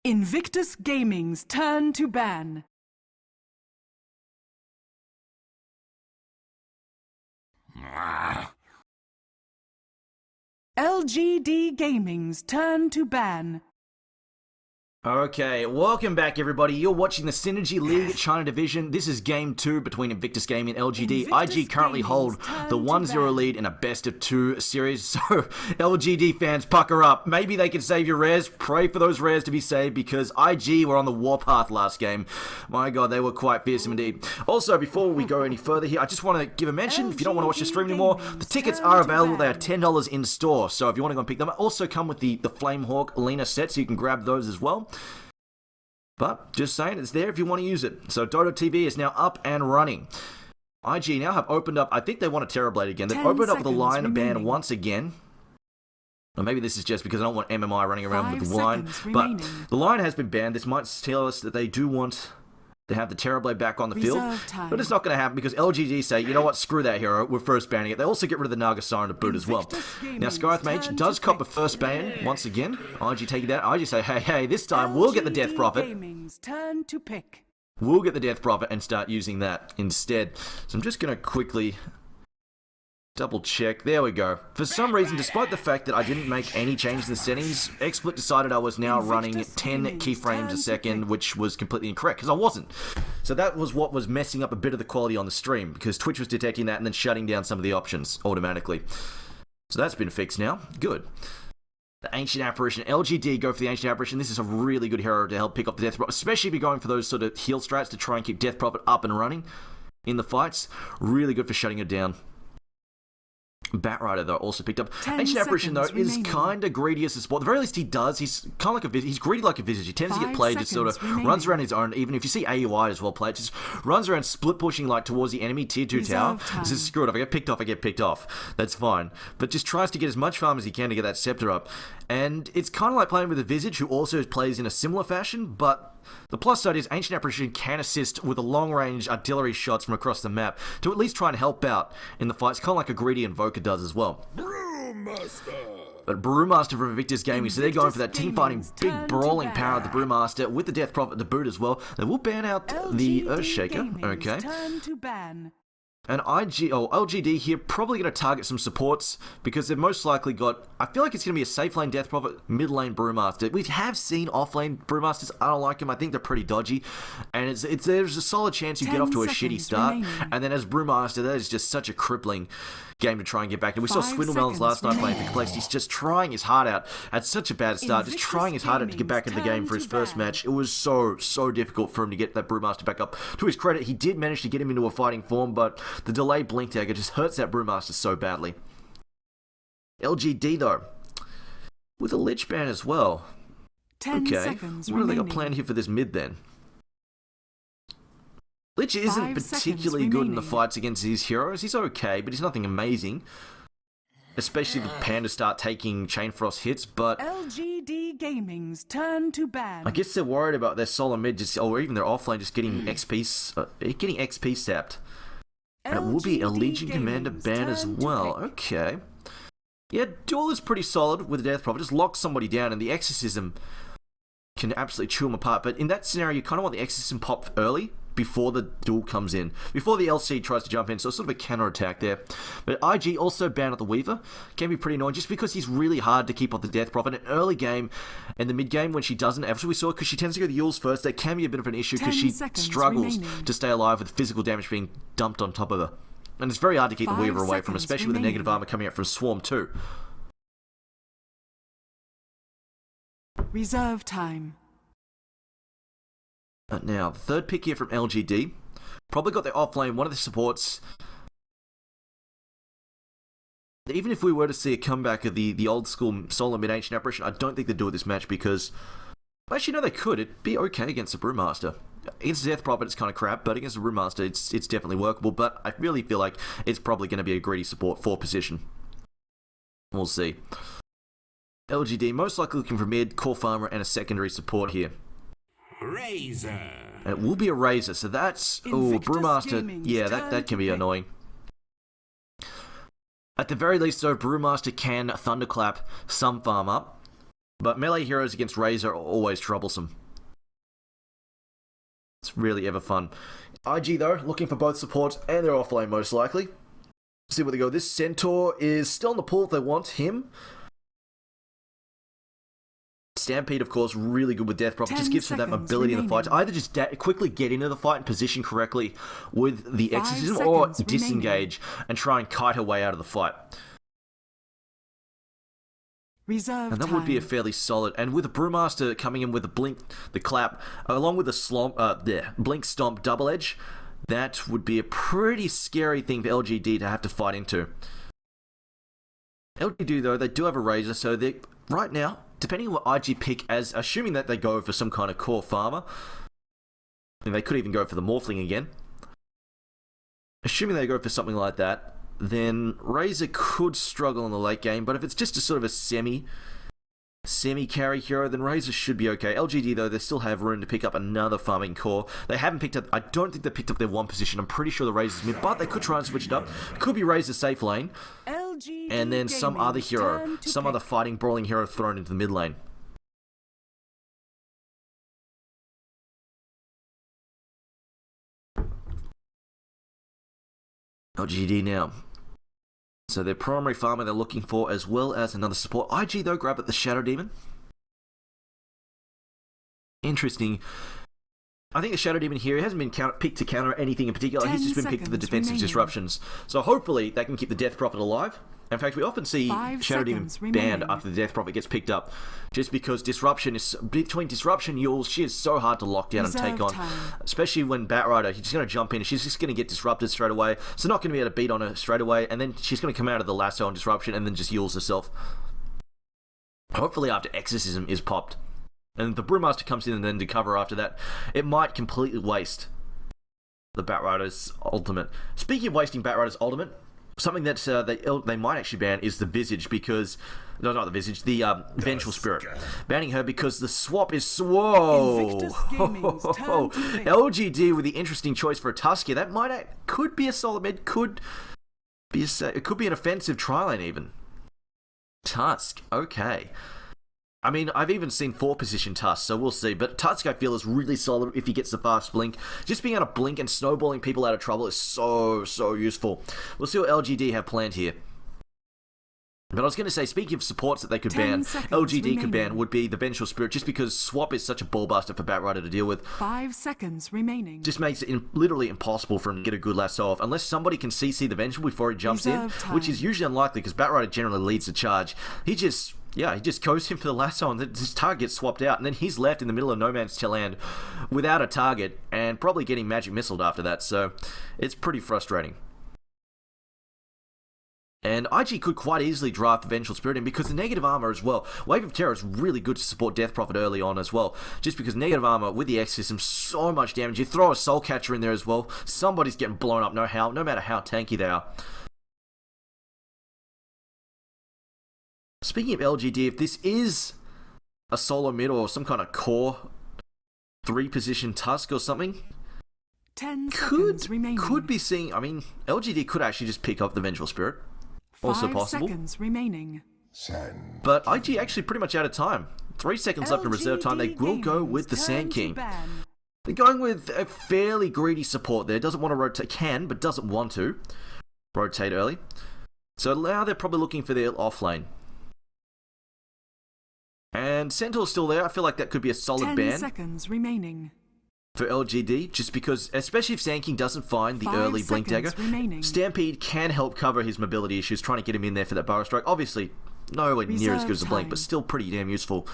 Invictus Gaming's turn to ban. LGD Gaming's turn to ban. Okay, welcome back everybody. You're watching the Synergy League China Division. This is game 2 between Invictus Gaming and LGD. Invictus IG currently hold the 1-0 lead in a best of 2 series. So, LGD fans, pucker up. Maybe they can save your rares. Pray for those rares to be saved because IG were on the warpath last game. My god, they were quite fearsome indeed. Also, before we go any further here, I just want to give a mention. If you don't want to watch the stream anymore, the tickets are available. They are $10 in store. So if you want to go and pick them up, also come with the Flamehawk Lena set, so you can grab those as well. But, just saying, it's there if you want to use it. So, Dota TV is now up and running. IG now have opened up, I think they want a Terrorblade again. They've opened up with a line ban once again. Or maybe this is just because I don't want MMI running around with the line. But the line has been banned. This might tell us that they do want to have the Terrorblade back on the field. But it's not going to happen because LGD say, you know what, screw that hero, we're first banning it. They also get rid of the Naga Siren to boot as well. Now, Skyth Mage does cop a first ban once again. IG taking that. IG say, hey, this time we'll get the Death Prophet. We'll get the Death Prophet and start using that instead. So I'm just going to quickly double check. There we go. For some reason, despite the fact that I didn't make any changes in the settings, XSplit decided I was now running 10 keyframes a second, which was completely incorrect, because I wasn't. So that was what was messing up a bit of the quality on the stream, because Twitch was detecting that and then shutting down some of the options automatically. So that's been fixed now. Good. The Ancient Apparition. LGD go for the Ancient Apparition. This is a really good hero to help pick up the Death Prophet, especially if you're going for those sort of heal strats to try and keep Death Prophet up and running in the fights. Really good for shutting it down. Batrider, though, also picked up. Ancient Apparition, though, is kind of greedy as a support. At the very least, he does. He's kind of like a he's greedy like a Visage. He tends to get played, just sort of runs around his own. Even if you see AUI as well played, just runs around split pushing like towards the enemy tier 2 tower. Just screw it. If I get picked off, I get picked off. That's fine. But just tries to get as much farm as he can to get that scepter up. And it's kind of like playing with a Visage, who also plays in a similar fashion, but the plus side is Ancient Apparition can assist with the long-range artillery shots from across the map to at least try and help out in the fights, kind of like a greedy Invoker does as well. But Brewmaster from Invictus Gaming, so they're going for that team-fighting, big brawling power of the Brewmaster with the Death Prophet to boot as well. They will ban out the Earthshaker, okay. And LGD here probably going to target some supports because they've most likely got, I feel like it's going to be a safe lane Death Prophet, mid lane Brewmaster. We have seen off lane Brewmasters. I don't like them. I think they're pretty dodgy. And there's a solid chance you get off to a shitty start. And then as Brewmaster, that is just such a crippling game to try and get back. And we saw Swindlemelons last night playing for Complex. He's just trying his heart out at such a bad start, just trying his heart out to get back into the game for his first match. It was so difficult for him to get that Brewmaster back up. To his credit, he did manage to get him into a fighting form, but the delay blink dagger just hurts that Brewmaster so badly. LGD though, with a Lich ban as well. Okay, what have they got planned here for this mid then? Lich isn't particularly good in the fights against his heroes. He's okay, but he's nothing amazing. Especially if Panda start taking Chain Frost hits, but LGD Gaming's turn to ban. I guess they're worried about their solo mid, just, or even their offlane, just getting XP sapped. And it will be a Legion Commander ban as well. Okay. Yeah, Duel is pretty solid with the Death Prophet. Just lock somebody down, and the Exorcism can absolutely chew them apart. But in that scenario, you kind of want the Exorcism pop early, before the duel comes in, before the LC tries to jump in, so it's sort of a counter attack there. But IG also banned out the Weaver, can be pretty annoying just because he's really hard to keep off the Death Prophet. In early game and the mid game when she doesn't, as we saw, because she tends to go the Yules first, that can be a bit of an issue because she struggles to stay alive with physical damage being dumped on top of her. And it's very hard to keep the Weaver away from, especially with the negative armor coming out from Swarm too. Reserve time. Now, the third pick here from LGD. Probably got their offlane, one of the supports. Even if we were to see a comeback of the old school solo mid Ancient Apparition, I don't think they'd do it this match because... Actually, no, they could. It'd be okay against the Brewmaster. Against the Death Prophet, it's kind of crap, but against the Brewmaster, it's definitely workable. But I really feel like it's probably going to be a greedy support for position. We'll see. LGD, most likely looking for mid, core farmer, and a secondary support here. Razor. And it will be a Razor, so that's... Oh, Brewmaster, yeah, that can be annoying. At the very least, though, Brewmaster can Thunderclap some farm up. But melee heroes against Razor are always troublesome. It's really ever fun. IG though, looking for both supports and their offlane most likely. See where they go. This Centaur is still in the pool if they want him. Stampede, of course, really good with Death Prophet. Just gives her that mobility in the fight to either just quickly get into the fight and position correctly with the Exorcism, or disengage and try and kite her way out of the fight. Reserve and that would be a fairly solid. And with a Brewmaster coming in with the blink, the clap, along with the blink stomp double edge, that would be a pretty scary thing for LGD to have to fight into. LGD though, they do have a Razor, so they right now, depending on what IG pick, as assuming that they go for some kind of core farmer, and they could even go for the Morphling again. Assuming they go for something like that, then Razor could struggle in the late game, but if it's just a sort of a semi-carry hero, then Razor should be okay. LGD though, they still have room to pick up another farming core. They haven't picked up, I don't think they picked up their one position. I'm pretty sure the Razor's mid, but they could try and switch it up. Could be Razor safe lane, and then some other hero, some other fighting, brawling hero thrown into the mid lane. LGD now. So their primary farmer they're looking for, as well as another support. IG though, grab at the Shadow Demon. Interesting. I think the Shadow Demon here hasn't been picked to counter anything in particular. He's just been picked for the defensive disruptions. So hopefully they can keep the Death Prophet alive. In fact, we often see Shadow Demon banned after the Death Prophet gets picked up, just because disruption is between disruption Yules. She is so hard to lock down and take on, especially when Batrider. She's going to jump in and she's just going to get disrupted straight away. So not going to be able to beat on her straight away, and then she's going to come out of the lasso on disruption and then just Yules herself. Hopefully, after Exorcism is popped, and the Brewmaster comes in and then to cover after that, it might completely waste the Batrider's ultimate. Speaking of wasting Batrider's ultimate, something that they might actually ban is the Visage, because... No, not the Visage, the Vengeful Spirit. Banning her because the swap is... Whoa! LGD with the interesting choice for a Tusk here. That could be a solid mid, could be it could be an offensive tri-lane even. Tusk, okay. I mean, I've even seen 4-position Tusk, so we'll see. But Tusk, I feel, is really solid if he gets the fast blink. Just being able to blink and snowballing people out of trouble is so useful. We'll see what LGD have planned here. But I was going to say, speaking of supports that they could ban, LGD could ban, would be the Vengeful Spirit, just because Swap is such a ballbuster for Batrider to deal with. 5 seconds remaining. Just makes it literally impossible for him to get a good lasso off, unless somebody can CC the Vengeful before he jumps in, which is usually unlikely, because Batrider generally leads the charge. He just goes in for the lasso and his target gets swapped out, and then he's left in the middle of no man's land without a target and probably getting magic missiled after that, so it's pretty frustrating. And IG could quite easily draft the Vengeful Spirit in, because the negative armor as well. Wave of Terror is really good to support Death Prophet early on as well, just because negative armor with the X system, so much damage. You throw a Soul Catcher in there as well, somebody's getting blown up no matter how tanky they are. Speaking of LGD, if this is a solo mid or some kind of core 3-position Tusk or something, 10 seconds remaining. Could be seeing, I mean, LGD could actually just pick up the Vengeful Spirit. Also possible. 5 seconds remaining. But IG actually pretty much out of time. 3 seconds left in reserve time. They will go with the Sand King. They're going with a fairly greedy support there. Doesn't want to rotate, but doesn't want to rotate early. So now they're probably looking for their off lane. And Centaur's still there. I feel like that could be a solid ban. 10 seconds remaining. For LGD, just because, especially if Sand King doesn't find the early Blink Dagger, Stampede can help cover his mobility issues, trying to get him in there for that Burrow Strike. Obviously, nowhere near as good as a Blink, but still pretty damn useful.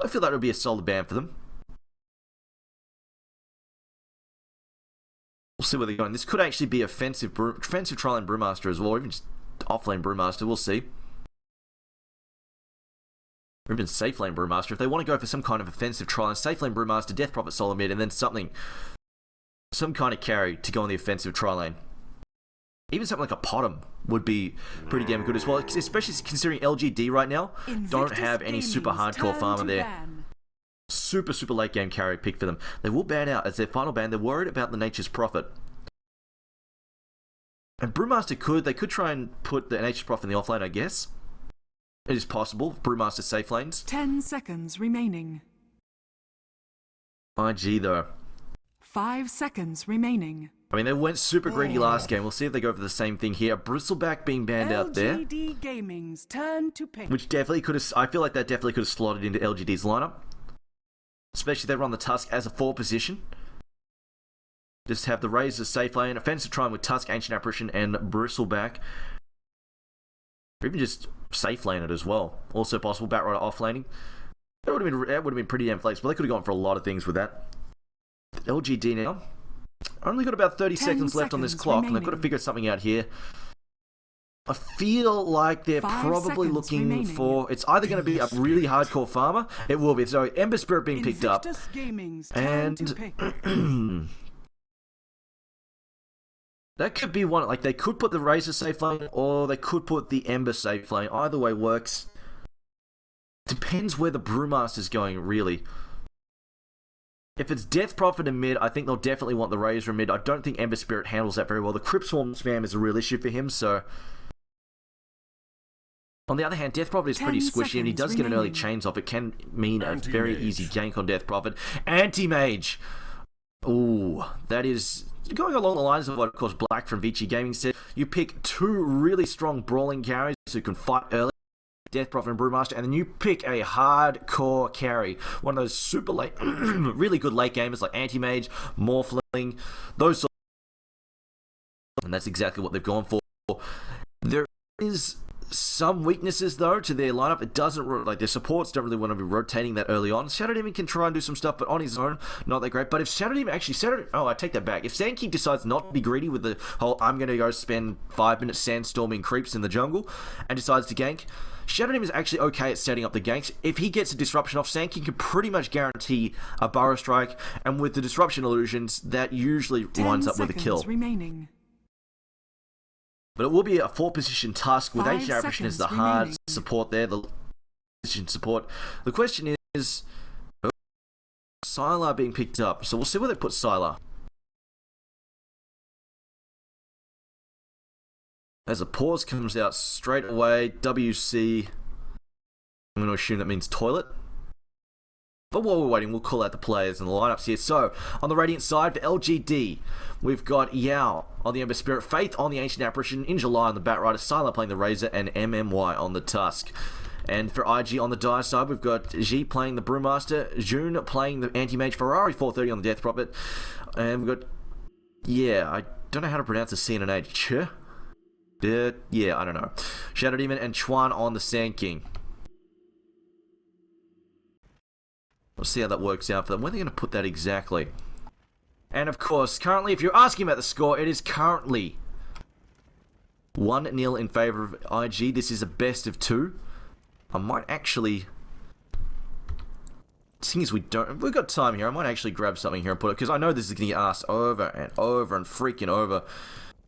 I feel that would be a solid ban for them. We'll see where they're going. This could actually be offensive tri-lane Brewmaster as well, or even just off-lane Brewmaster. We'll see. Or even safe lane Brewmaster. If they want to go for some kind of offensive tri-lane, safe lane Brewmaster, Death Prophet solo mid, and then some kind of carry to go on the offensive tri-lane. Even something like a Potom would be pretty damn good as well, especially considering LGD right now don't have any super hardcore farmer there. Super late game carry pick for them. They will ban out as their final ban. They're worried about the Nature's Prophet. And Brewmaster they could try and put the Nature's Prophet in the offlane, I guess. It is possible. Brewmaster safe lanes. 10 seconds remaining. IG though. 5 seconds remaining. I mean, they went super greedy last game. We'll see if they go for the same thing here. Bristleback being banned out there. LGD Gaming's turn to pick. Which definitely could have... I feel like that definitely could have slotted into LGD's lineup. Especially if they run the Tusk as a 4 position. Just have the Razor safe lane. Offensive Trine with Tusk, Ancient Apparition, and Bristleback. Or even just safe lane it as well. Also possible. Batrider off laning. That would have been pretty damn flexible. They could have gone for a lot of things with that. LGD now. Only got about 30 seconds left on this clock, remaining. and they've got to figure something out here. I feel like they're 5 probably seconds looking remaining. for... It's either going to be a really hardcore farmer. It will be. So, Ember Spirit being picked up. Invictus Gaming's turn to pick. And... that could be one... Like, they could put the Razor safe lane, or they could put the Ember safe lane. Either way works. Depends where the Brewmaster's going, really. If it's Death Prophet in mid, I think they'll definitely want the Razor in mid. I don't think Ember Spirit handles that very well. The Crypt Swarm spam is a real issue for him, so... On the other hand, Death Prophet is pretty squishy, and he does get an early chains off. It can mean a very easy gank on Death Prophet. Anti-Mage! Ooh, that is... Going along the lines of what, of course, Black from Vici Gaming said, you pick 2 really strong brawling carries who can fight early. Death Prophet and Brewmaster, and then you pick a hardcore carry. One of those super late, really good late gamers like Anti-Mage, Morphling, those sorts of... And that's exactly what they've gone for. There is some weaknesses, though, to their lineup. It doesn't... Like, their supports don't really want to be rotating that early on. Shadow Demon can try and do some stuff, but on his own, not that great. But if Shadow Demon actually... Oh, I take that back. If Sand King decides not to be greedy with the whole, I'm going to go spend 5 minutes sandstorming creeps in the jungle, and decides to gank, Shadow Demon is actually okay at setting up the ganks. If he gets a disruption off, Sand King can pretty much guarantee a Burrow Strike, and with the disruption illusions, that usually winds up with a kill. Remaining. But it will be a 4-position Tusk with 5 Ancient Apparition as the seconds hard remaining. support there, the position support. The question is, Sylar being picked up, so we'll see where they put Sylar. As a pause comes out straight away, WC, I'm going to assume that means toilet. But while we're waiting, we'll call out the players and the lineups here. So, on the Radiant side, for LGD, we've got Yao on the Ember Spirit, Faith on the Ancient Apparition, in July on the Batrider, Sylar playing the Razor, and MMY on the Tusk. And for IG on the Dire side, we've got G playing the Brewmaster, June playing the Anti-Mage, Ferrari 430 on the Death Prophet, and we've got... Yeah, I don't know how to pronounce the CNH. Ch? Yeah, I don't know. Shadow Demon and Chuan on the Sand King. We'll see how that works out for them. Where are they going to put that exactly? And of course, currently, if you're asking about the score, it is currently 1-0 in favour of IG. This is a best of 2. I might actually... Seeing as we've got time here, I might actually grab something here and put it, because I know this is going to get asked over and over and freaking over.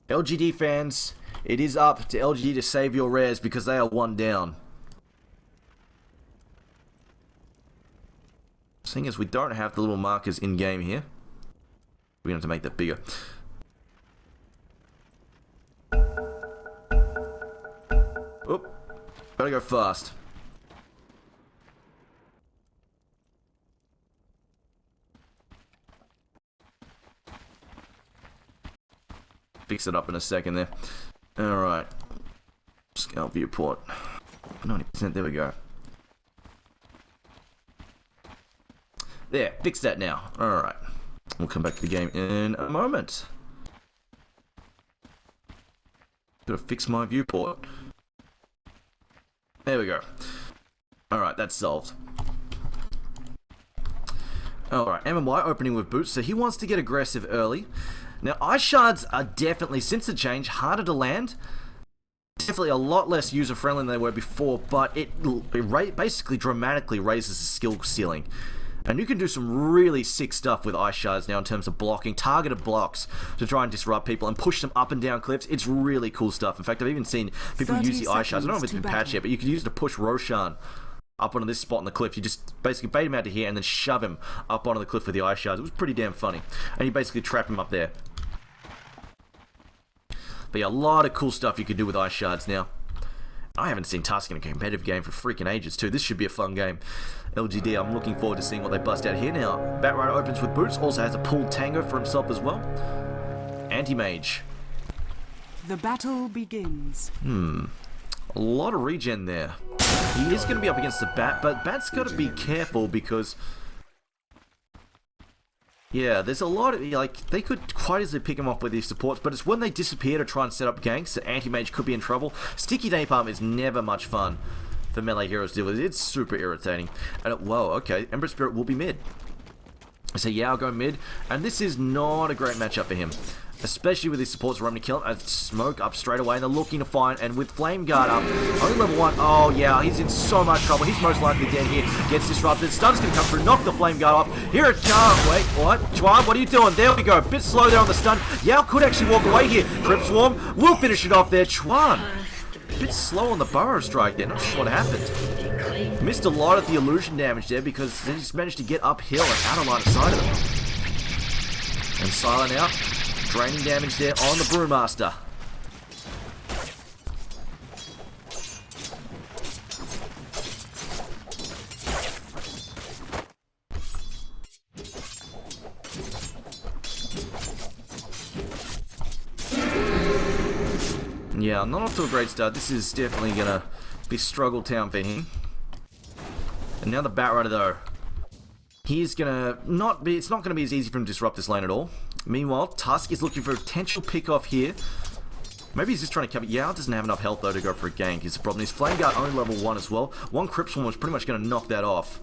LGD fans, it is up to LGD to save your rares because they are 1 down. Seeing as we don't have the little markers in game here, we're going to have to make that bigger. Oop, gotta go fast. Fix it up in a second there. Alright. Scale viewport. 90%, there we go. There, fix that now. Alright. We'll come back to the game in a moment. Gotta fix my viewport. There we go. Alright, that's solved. Alright, MMY opening with boots, so he wants to get aggressive early. Now, ice shards are definitely, since the change, harder to land. Definitely a lot less user-friendly than they were before, but it basically dramatically raises the skill ceiling. And you can do some really sick stuff with ice shards now in terms of blocking, targeted blocks to try and disrupt people and push them up and down cliffs. It's really cool stuff. In fact, I've even seen people use the ice shards. I don't know if it's been patched yet, but you can use it to push Roshan up onto this spot on the cliff. You just basically bait him out to here and then shove him up onto the cliff with the ice shards. It was pretty damn funny. And you basically trap him up there. But yeah, a lot of cool stuff you can do with ice shards now. I haven't seen Tusk in a competitive game for freaking ages too. This should be a fun game. LGD, I'm looking forward to seeing what they bust out here now. Batrider opens with boots, also has a pulled tango for himself as well. Anti-mage. The battle begins. A lot of regen there. He is going to be up against the Bat, but Bat's got to be careful because... yeah, there's a lot of... like, they could quite easily pick him off with these supports, but it's when they disappear to try and set up ganks that Anti-Mage could be in trouble. Sticky Napalm is never much fun for melee heroes to deal with. It's super irritating. And whoa, okay, Ember Spirit will be mid. So yeah, I'll go mid, and this is not a great matchup for him. Especially with his supports roaming to kill him. Smoke up straight away, and they're looking to find, and with Flame Guard up, only level 1, oh yeah, he's in so much trouble. He's most likely dead here. Gets disrupted. Stun's gonna come through, knock the Flame Guard off. Here it comes. Wait, what? Chuan, what are you doing? There we go. Bit slow there on the stun. Yao could actually walk away here. Crypt Swarm will finish it off there. Chuan, bit slow on the Burrow Strike there. Not sure what happened. Missed a lot of the illusion damage there because they just managed to get uphill and out of line of sight of them. And Silent out. Draining damage there on the Brewmaster. Yeah, not off to a great start. This is definitely going to be struggle town for him. And now the Batrider though. He's going to not be... it's not going to be as easy for him to disrupt this lane at all. Meanwhile, Tusk is looking for a potential pick-off here. Maybe he's just trying to cover... Yao doesn't have enough health, though, to go for a gank. Here's the problem. His Flame Guard only level 1 as well. One Crypt Swarm was pretty much going to knock that off.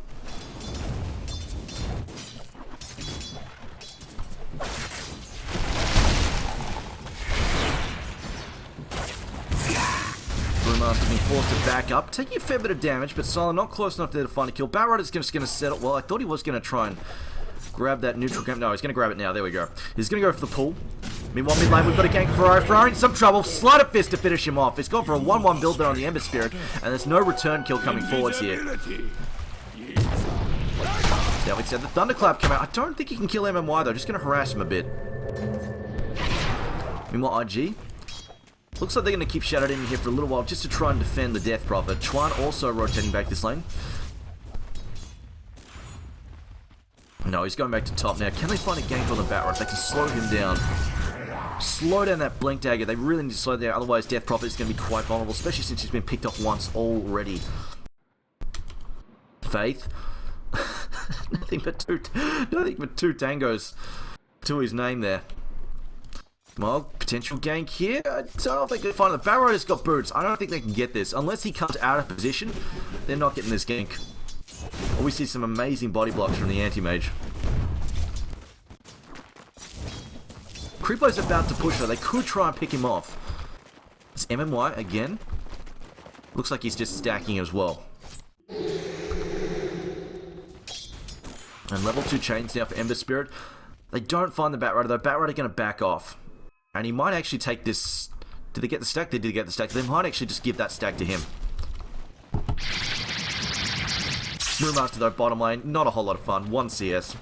Brewmaster being forced to back up. Taking a fair bit of damage, but Silent not close enough there to find a kill. Batrider's just going to settle... well, I thought he was going to try and... grab that neutral camp. No, he's going to grab it now. There we go. He's going to go for the pull. Meanwhile, mid lane, we've got a gank Ferrari. Ferrari in some trouble. Sleight of Fist to finish him off. It's gone for a 1-1 build there on the Ember Spirit, and there's no return kill coming forwards here. Now we said the Thunderclap came out. I don't think he can kill MMY though. Just going to harass him a bit. Meanwhile, IG. Looks like they're going to keep Shadowed in here for a little while just to try and defend the Death Prophet. Chuan also rotating back this lane. No, he's going back to top now. Can they find a gank on the Batrider? If they can slow him down. Slow down that Blink Dagger. They really need to slow down. Otherwise, Death Prophet is going to be quite vulnerable, especially since he's been picked off once already. Faith. nothing but two tangos to his name there. Well, potential gank here. I don't know if they can find it. The Batrider's got boots. I don't think they can get this. Unless he comes out of position, they're not getting this gank. Or we see some amazing body blocks from the Anti-Mage. Creepo's about to push her. They could try and pick him off. It's MMY again. Looks like he's just stacking as well. And level 2 chains now for Ember Spirit. They don't find the Batrider though. Batrider going to back off. And he might actually take this... did they get the stack? They did get the stack. They might actually just give that stack to him. Brewmaster though, bottom lane, not a whole lot of fun. 1 CS.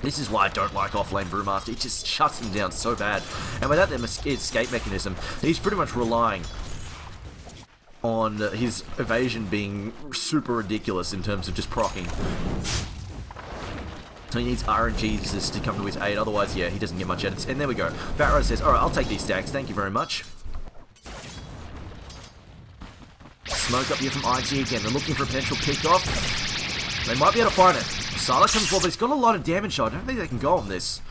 This is why I don't like offlane Brewmaster. It just shuts him down so bad. And without that escape mechanism, he's pretty much relying on his evasion being super ridiculous in terms of just proccing. So he needs RNGs to come to his aid, otherwise, yeah, he doesn't get much edits. And there we go. Batrider says, alright, I'll take these stacks, thank you very much. Smoke up here from IG again. They're looking for a potential pick-off. They might be able to find it. Silent comes forward, but he's got a lot of damage. I don't think they can go on this.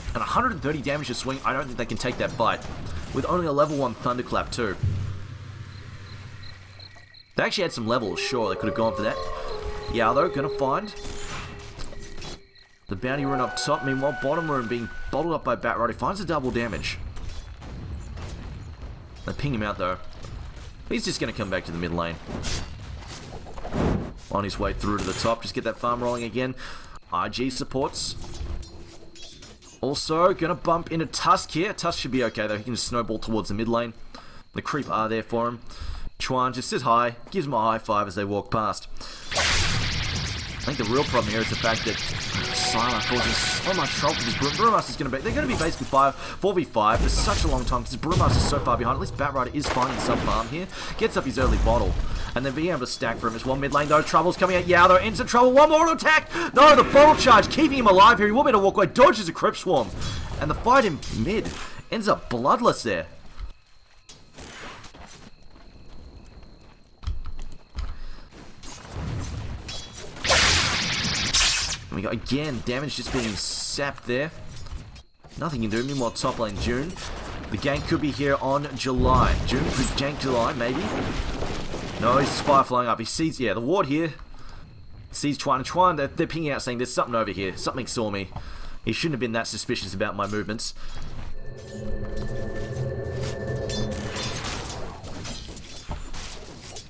And 130 damage to swing, I don't think they can take that bite. With only a level 1 Thunderclap too. They actually had some levels, sure, they could have gone for that. Yeah, though, gonna find the bounty rune up top. Meanwhile, bottom rune being bottled up by Batrider. He finds the double damage. They ping him out though. He's just going to come back to the mid lane. On his way through to the top. Just get that farm rolling again. IG supports. Also, going to bump into Tusk here. Tusk should be okay though. He can just snowball towards the mid lane. The creep are there for him. Chuan just says hi. Gives him a high five as they walk past. I think the real problem here is the fact that Sylar causes so much trouble because Brewmaster's going to be... They're going to be basically 4v5 for such a long time because Brewmaster's so far behind. At least Batrider is finding some farm here. Gets up his early bottle. And then being able to stack for him as well. Mid lane, though, trouble's coming out. Yao, though, ends in trouble. One more attack! No, the bottle charge keeping him alive here. He will be able to walk away. Dodges a Crypt Swarm. And the fight in mid ends up bloodless there. We got again damage just being sapped there. Nothing you can do. Meanwhile, top lane June. The gank could be here on July. June could gank July, maybe. No, he's fire flying up. He sees, yeah, the ward here. Sees Chuan. And Chuan, they're pinging out saying there's something over here. Something saw me. He shouldn't have been that suspicious about my movements.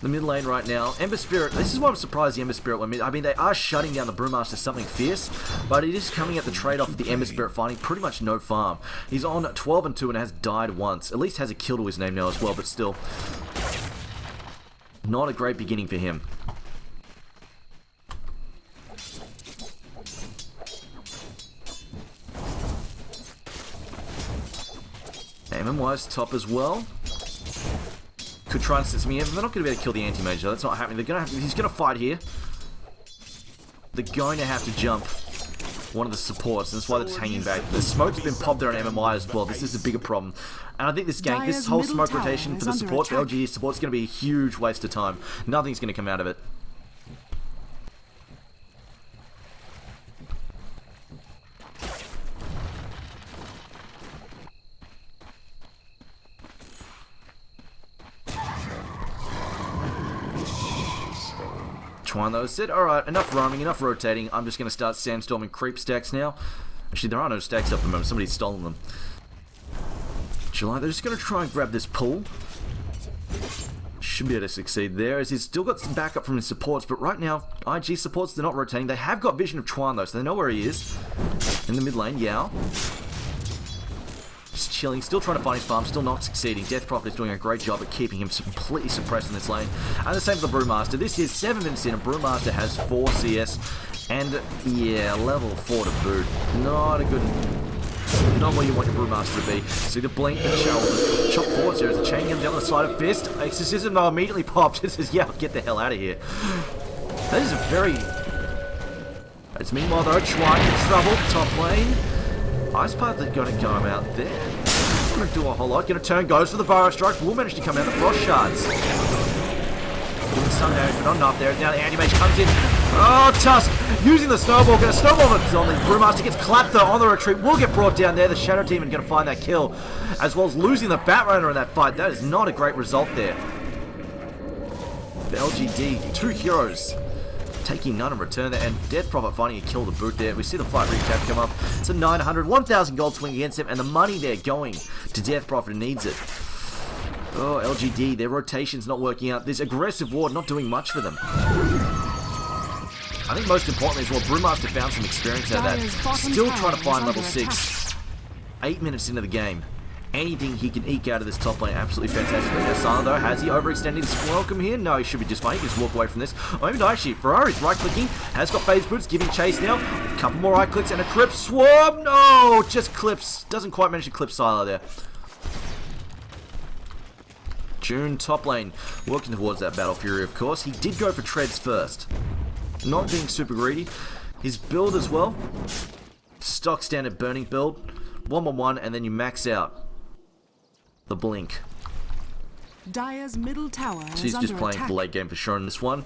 The mid lane right now. Ember Spirit, this is why I'm surprised the Ember Spirit went mid. I mean, they are shutting down the Brewmaster something fierce, but it is coming at the trade-off of the Ember Spirit finding pretty much no farm. He's on 12-2 and has died once. At least has a kill to his name now as well, but still. Not a great beginning for him. MM-wise, top as well. Could try and set me in, but they're not going to be able to kill the anti-mage though. That's not happening. They're going to have to, he's going to fight here. They're going to have to jump one of the supports, and that's why they're just hanging back. The smoke's been popped there on MMI as well. This is a bigger problem. And I think this gank, this whole smoke rotation for the support, the LGD support, is going to be a huge waste of time. Nothing's going to come out of it. Chuan though said, alright, enough roaming, enough rotating, I'm just going to start sandstorming creep stacks now. Actually, there are no stacks up at the moment, somebody's stolen them. July, they're just going to try and grab this pull. Should be able to succeed there, as he's still got some backup from his supports, but right now, IG supports, they're not rotating. They have got vision of Chuan though, so they know where he is. In the mid lane, Yao. Just chilling, still trying to find his farm, still not succeeding. Death Prophet is doing a great job at keeping him completely suppressed in this lane. And the same for the Brewmaster. This is 7 minutes in, and Brewmaster has 4 CS. And, yeah, level 4 to boot. Not a good... Not where you want your Brewmaster to be. See the blink, the chop forward there as the chain comes down the side of Fist. Exorcism now immediately popped. It says, yeah, get the hell out of here. That is a very... It's meanwhile though, Chuan in trouble, top lane. Ice Path is going to come out there. Not going to do a whole lot. Going to turn, goes for the Burrow Strike. Will manage to come out the Frost Shards. Doing some damage, but not enough there. Now the Anti-Mage comes in. Oh, Tusk using the Snowball. Going to snowball the on the Brewmaster. Gets clapped though on the retreat. Will get brought down there. The Shadow Demon going to find that kill. As well as losing the Batrider in that fight. That is not a great result there. The LGD, 2 heroes. Taking none in return there, and Death Prophet finding a kill to boot there. We see the fight recap come up. It's a 900, 1,000 gold swing against him, and the money there going to Death Prophet who needs it. Oh, LGD, their rotation's not working out. This aggressive ward not doing much for them. I think most importantly is what Brewmaster found some experience out of that. Still trying to find level 6. 8 minutes into the game. Anything he can eke out of this top lane, absolutely fantastic. Now Sylar though, has he overextended his welcome here? No, he should be just fine. He can just walk away from this. Oh, maybe not actually. Ferrari's right-clicking, has got phase boots, giving chase now. A couple more right clicks and a Crypt Swarm. No, just clips. Doesn't quite manage to clip Sylar there. June, top lane, working towards that Battle Fury, of course. He did go for treads first. Not being super greedy. His build as well. Stock standard burning build. 1-1-1, and then you max out the blink. Dire's middle tower She's just playing for the late game for sure in this one.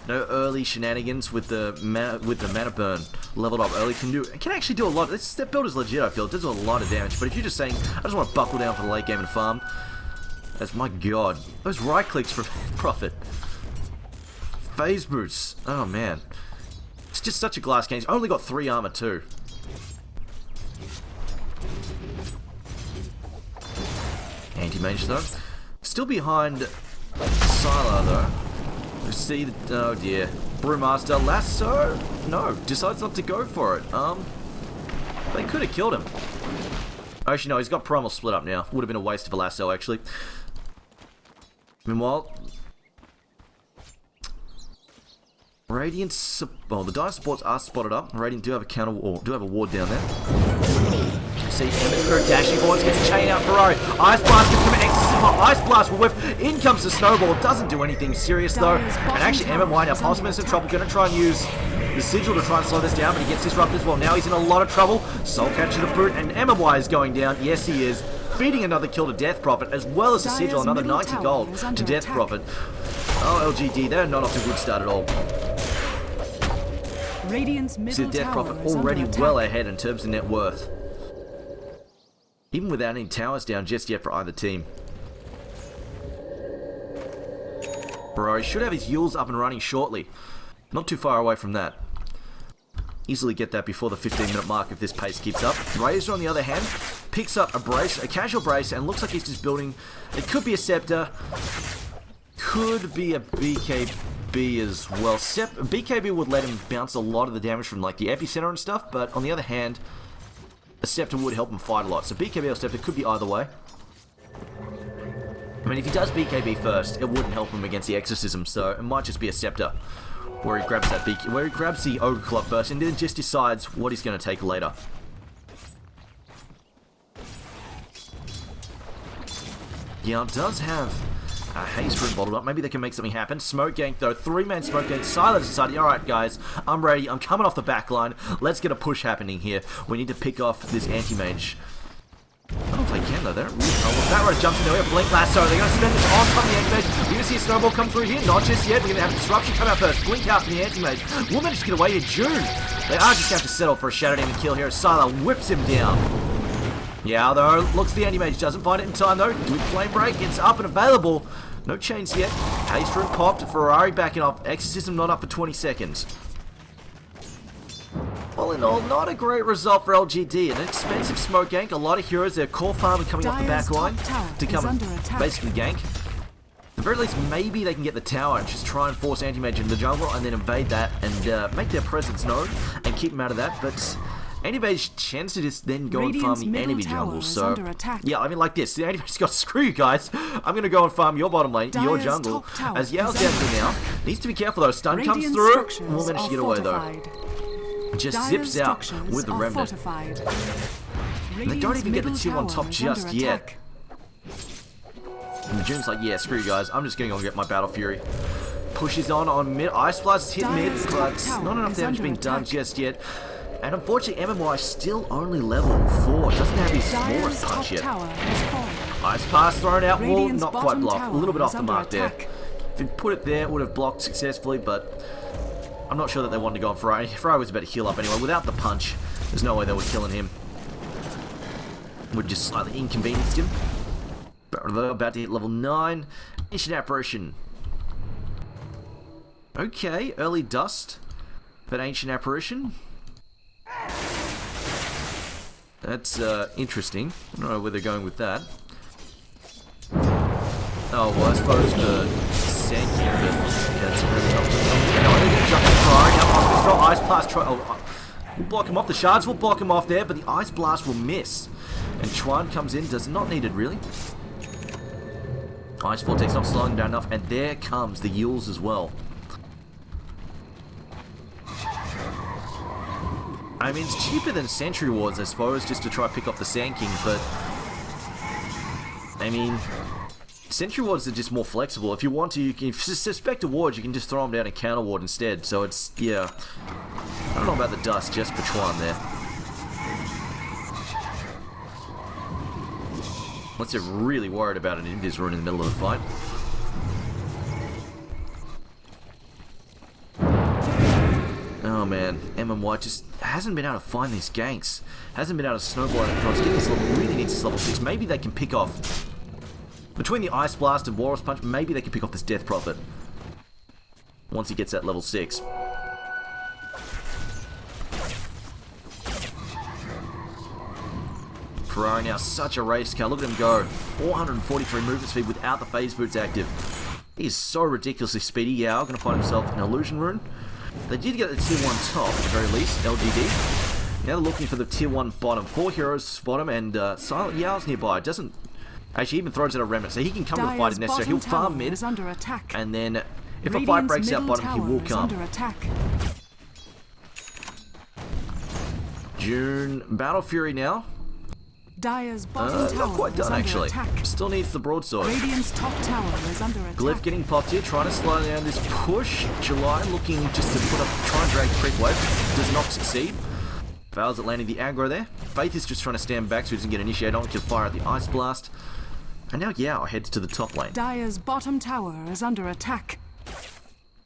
No early shenanigans with the mana burn leveled up early. Can actually do a lot. That build is legit, I feel. It does a lot of damage. But if you're just saying, I just want to buckle down for the late game and farm, that's my god. Those right clicks for Prophet. Phase boots. Oh man. It's just such a glass cane. He's only got 3 armor too. Anti-mage though. Still behind Sylar though. We see the, oh dear. Brewmaster lasso? No, decides not to go for it. They could have killed him. Actually no, he's got Primal split up now. Would have been a waste of a lasso actually. Meanwhile, Radiant's... Well, the dive supports are spotted up. Radiant do have a counter... Or do have a ward down there. See, Emma's dashing forwards, gets a chain out Ferrari. Ice Blast gets him an Ice Blast will whiff. In comes the Snowball. Doesn't do anything serious though. And actually, MMY now, Possible in some trouble. Going to try and use the Sigil to try and slow this down, but he gets disrupted as well. Now he's in a lot of trouble. Soul Catcher the boot, and MMY is going down. Yes, he is. Feeding another kill to Death Prophet, as well as the Sigil, another 90 gold to Death Prophet. Oh, LGD, they're not off to a good start at all. See, the Death Prophet already well ahead in terms of net worth. Even without any towers down just yet for either team. Bro, he should have his Yules up and running shortly. Not too far away from that. Easily get that before the 15-minute mark if this pace keeps up. Razor, on the other hand, picks up a brace, a casual brace, and looks like he's just building... It could be a Scepter. Could be a BKB as well. BKB would let him bounce a lot of the damage from like the epicenter and stuff, but on the other hand... A Scepter would help him fight a lot. So BKB or Scepter could be either way. I mean, if he does BKB first, it wouldn't help him against the Exorcism, so it might just be a Scepter. Where he grabs that where he grabs the Ogre Club first and then just decides what he's going to take later. Yeah, it does have a haste room bottled up. Maybe they can make something happen. Smoke gank though. 3-man smoke gank. Silence decided, alright guys, I'm ready. I'm coming off the back line. Let's get a push happening here. We need to pick off this anti-mage. I don't know if they can though. They don't really... Oh, well, Batrow jumps in there. We have Blink Lasso. They're going to spend this on top of the anti-mage. We're going to see a snowball come through here. Not just yet. We're going to have Disruption come out first. Blink out from the anti-mage. We'll manage to get away here. June. They are just going to have to settle for a Shadow Demon kill here. Sylar whips him down. Yeah, though, looks the anti-mage doesn't find it in time though. With Flame Break, it's up and available. No chains yet. Haste room popped. Ferrari backing off. Exorcism not up for 20 seconds. All in all, not a great result for LGD. An expensive smoke gank. A lot of heroes. Their core farm coming off the back line to come and basically gank. At the very least, maybe they can get the tower and just try and force anti-mage into the jungle and then invade that and make their presence known and keep them out of that. But anti-mage tends to just then go and farm the enemy jungle. So, yeah, I mean, like this. The anti-mage's got, screw you guys. I'm going to go and farm your bottom lane, your jungle. As Yao's down here now. Needs to be careful though. Stun comes through. We'll manage to get away though. Just zips out with the Remnant. They don't even get the 2 on top just yet. And the June's like, yeah, screw you guys. I'm just going to go and get my Battle Fury. Pushes on mid. Ice Blast hit mid, but not enough damage being done just yet. And unfortunately, MMY is still only level 4. Doesn't have his smallest punch yet. Ice Pass thrown out. Well, not quite blocked. A little bit off the mark there. If he'd put it there, it would have blocked successfully, but... I'm not sure that they wanted to go on Ferrari. Ferrari was about to heal up anyway. Without the punch, there's no way they were killing him. Would just slightly inconvenienced him. But they're about to hit level 9. Ancient Apparition. Okay, early dust. But Ancient Apparition. That's interesting. I don't know where they're going with that. Oh, well, I suppose the Sand here, but yeah, it's really helpful. Now, Ice Blast try. Oh, we'll block him off. The shards will block him off there, but the Ice Blast will miss. And Chuan comes in, does not need it really. Ice Vortex not slowing down enough, and there comes the Yules as well. I mean, it's cheaper than Sentry Wards, I suppose, just to try to pick off the Sand King, but I mean, Sentry Wards are just more flexible. If you want to, you can, if you suspect a ward, you can just throw them down and counter ward instead. So it's, yeah. I don't know about the dust just for Chuan there. Unless they're really worried about an Invis rune in the middle of the fight. Oh man, MMY just hasn't been able to find these ganks. Hasn't been able to snowball it across. Get this level, really needs this level 6. Maybe they can pick off, between the Ice Blast and Walrus Punch, maybe they can pick off this Death Prophet. Once he gets that level 6. Ferrari now, such a race car. Look at him go. 443 movement speed without the phase boots active. He is so ridiculously speedy. Yao going to find himself an illusion rune. They did get the tier 1 top, at the very least, LGD. Now they're looking for the tier 1 bottom. 4 heroes spot him, and Silent Yao's nearby. Doesn't... Actually, he even throws out a remnant, so he can come to the fight if necessary. He'll farm mid, and then If a fight breaks out bottom, he will come. Under attack. June, Battle Fury now. Dire's bottom tower Not quite is done under actually. attack. Still needs the broadsword. Radiant's top tower is under attack. Glyph getting popped here, trying to slow down this push. July looking just to try and drag the creep wave. Does not succeed. Fails at landing the aggro there. Faith is just trying to stand back so he doesn't get initiated on. Can fire at the Ice Blast. And now Yao heads to the top lane. Dire's bottom tower is under attack.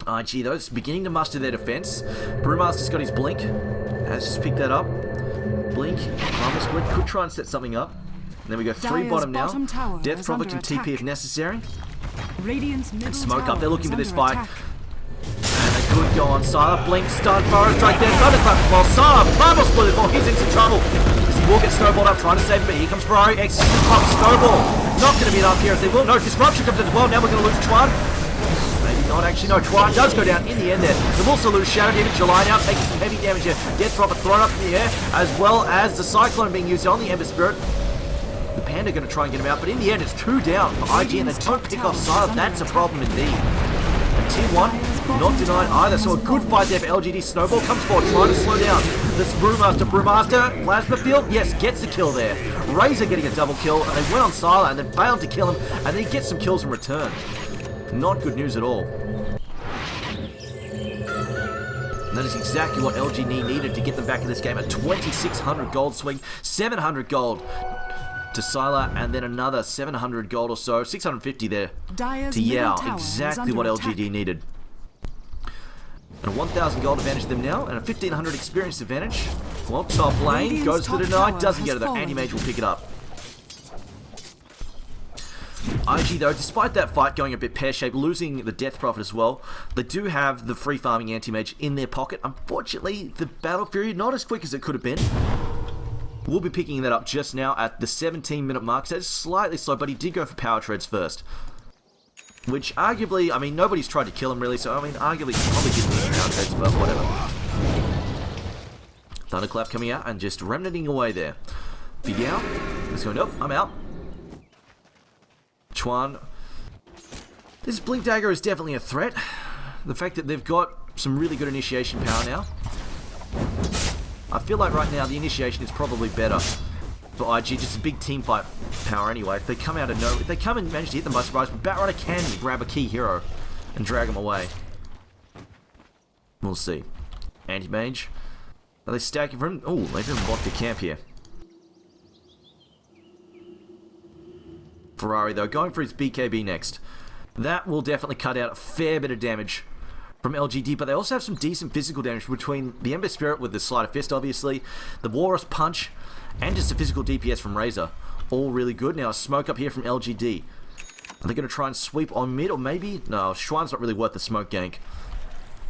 IG though, it's beginning to muster their defense. Brewmaster's got his blink. Has just picked that up. Blink, Primal Split, could try and set something up. And then we go 3 Dire's bottom now. bottom tower Death is Prophet under can TP attack. if necessary. Radiant's middle And smoke tower up, they're looking is for this under fight. attack. And they could go on Scyther, blink, stun, Forest right there, thunderclap as well. Scyther, Primal Split as well, he's in some trouble. Because he will get snowballed up, trying to save him, but here comes Ferrari, executes the pop, snowball. Not going to be enough here as they will. No, Disruption comes in as well, now we're going to lose Chuan. Maybe not actually, no, Chuan does go down in the end there. We'll also lose Shadow Demon, July now taking some heavy damage here. Death Prophet thrown up in the air, as well as the Cyclone being used on the Ember Spirit. The Panda going to try and get him out, but in the end it's 2 down for IG and they don't pick off Scyther. That's a problem indeed. And Team 1 not denied either, so a good fight there for LGD. Snowball comes forward, trying to slow down this Brewmaster. Brewmaster, Plasma Field, yes, gets the kill there. Razor getting a double kill, and they went on Scyther and then failed to kill him, and then he gets some kills in return. Not good news at all. And that is exactly what LGD needed to get them back in this game. A 2,600 gold swing, 700 gold to Sylar, and then another 700 gold or so, 650 there Dire's to Yao. middle tower Exactly is what under LGD attack. needed. And a 1,000 gold advantage to them now, and a 1,500 experience advantage. Well, top lane Radiant's goes to the top deny, tower doesn't get has it though. fallen. Anti-Mage will pick it up. IG though, despite that fight going a bit pear-shaped, losing the Death Prophet as well, they do have the free farming anti-mage in their pocket. Unfortunately, the Battle Fury not as quick as it could have been. We'll be picking that up just now at the 17-minute mark, so it's slightly slow, but he did go for power treads first. Which arguably, I mean, nobody's tried to kill him really, so I mean, arguably he probably did need power treads, but whatever. Thunderclap coming out and just remnanting away there. Big Yao, let's go, nope, I'm out. Chuan. This Blink Dagger is definitely a threat. The fact that they've got some really good initiation power now. I feel like right now the initiation is probably better for IG, just a big team fight power anyway. If they come out of nowhere, if they come and manage to hit them by surprise, but Batrider can grab a key hero and drag them away. We'll see. Anti-Mage. Are they stacking for him? Oh, they've even blocked the camp here. Ferrari though, going for his BKB next. That will definitely cut out a fair bit of damage from LGD, but they also have some decent physical damage between the Ember Spirit with the Sleight of Fist obviously, the Walrus Punch, and just the physical DPS from Razor. All really good. Now a smoke up here from LGD. Are they going to try and sweep on mid, or maybe? No, Schwann's not really worth the smoke gank.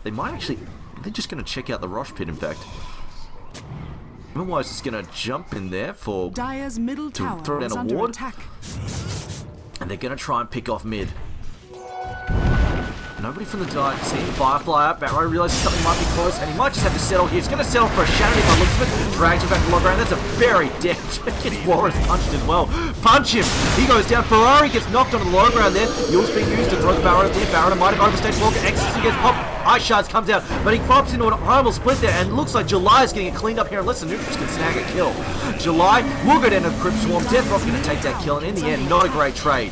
They might actually, they're just going to check out the Rosh Pit in fact. Otherwise just going to jump in there for Dire's middle tower throw down is a under ward. attack. And they're going to try and pick off mid. Nobody from the dive. Seeing Firefly up. Batrider realizes something might be close, and he might just have to settle here. He's going to settle for a Shadow by the looks of it. Drags him back to the low ground. That's a very deft. Gets Walrus punched as well. Punch him. He goes down. Ferrari gets knocked onto the low ground there. Yule's being used to throw the Batrider up there. Batrider might have overstayed Walker. Exits and gets popped. Ice Shards comes out, but he pops into a primal split there, and looks like July is getting it cleaned up here unless the Neutrals can snag a kill. July will go down to the Crypt Swarm. Death Rock's going to take that kill, and in the end, not a great trade.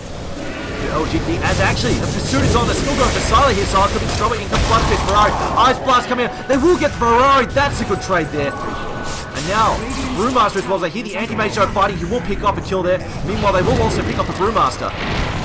LGD, as actually, the pursuit is on. They're still going for Sylar here. Sylar could be stronger. In comes Blood Fist, Ferrari. Ice Blast coming out. They will get the Ferrari. That's a good trade there. And now, Brewmaster as well. They hear the anti-mage start fighting. He will pick up a kill there. Meanwhile, they will also pick up the Brewmaster.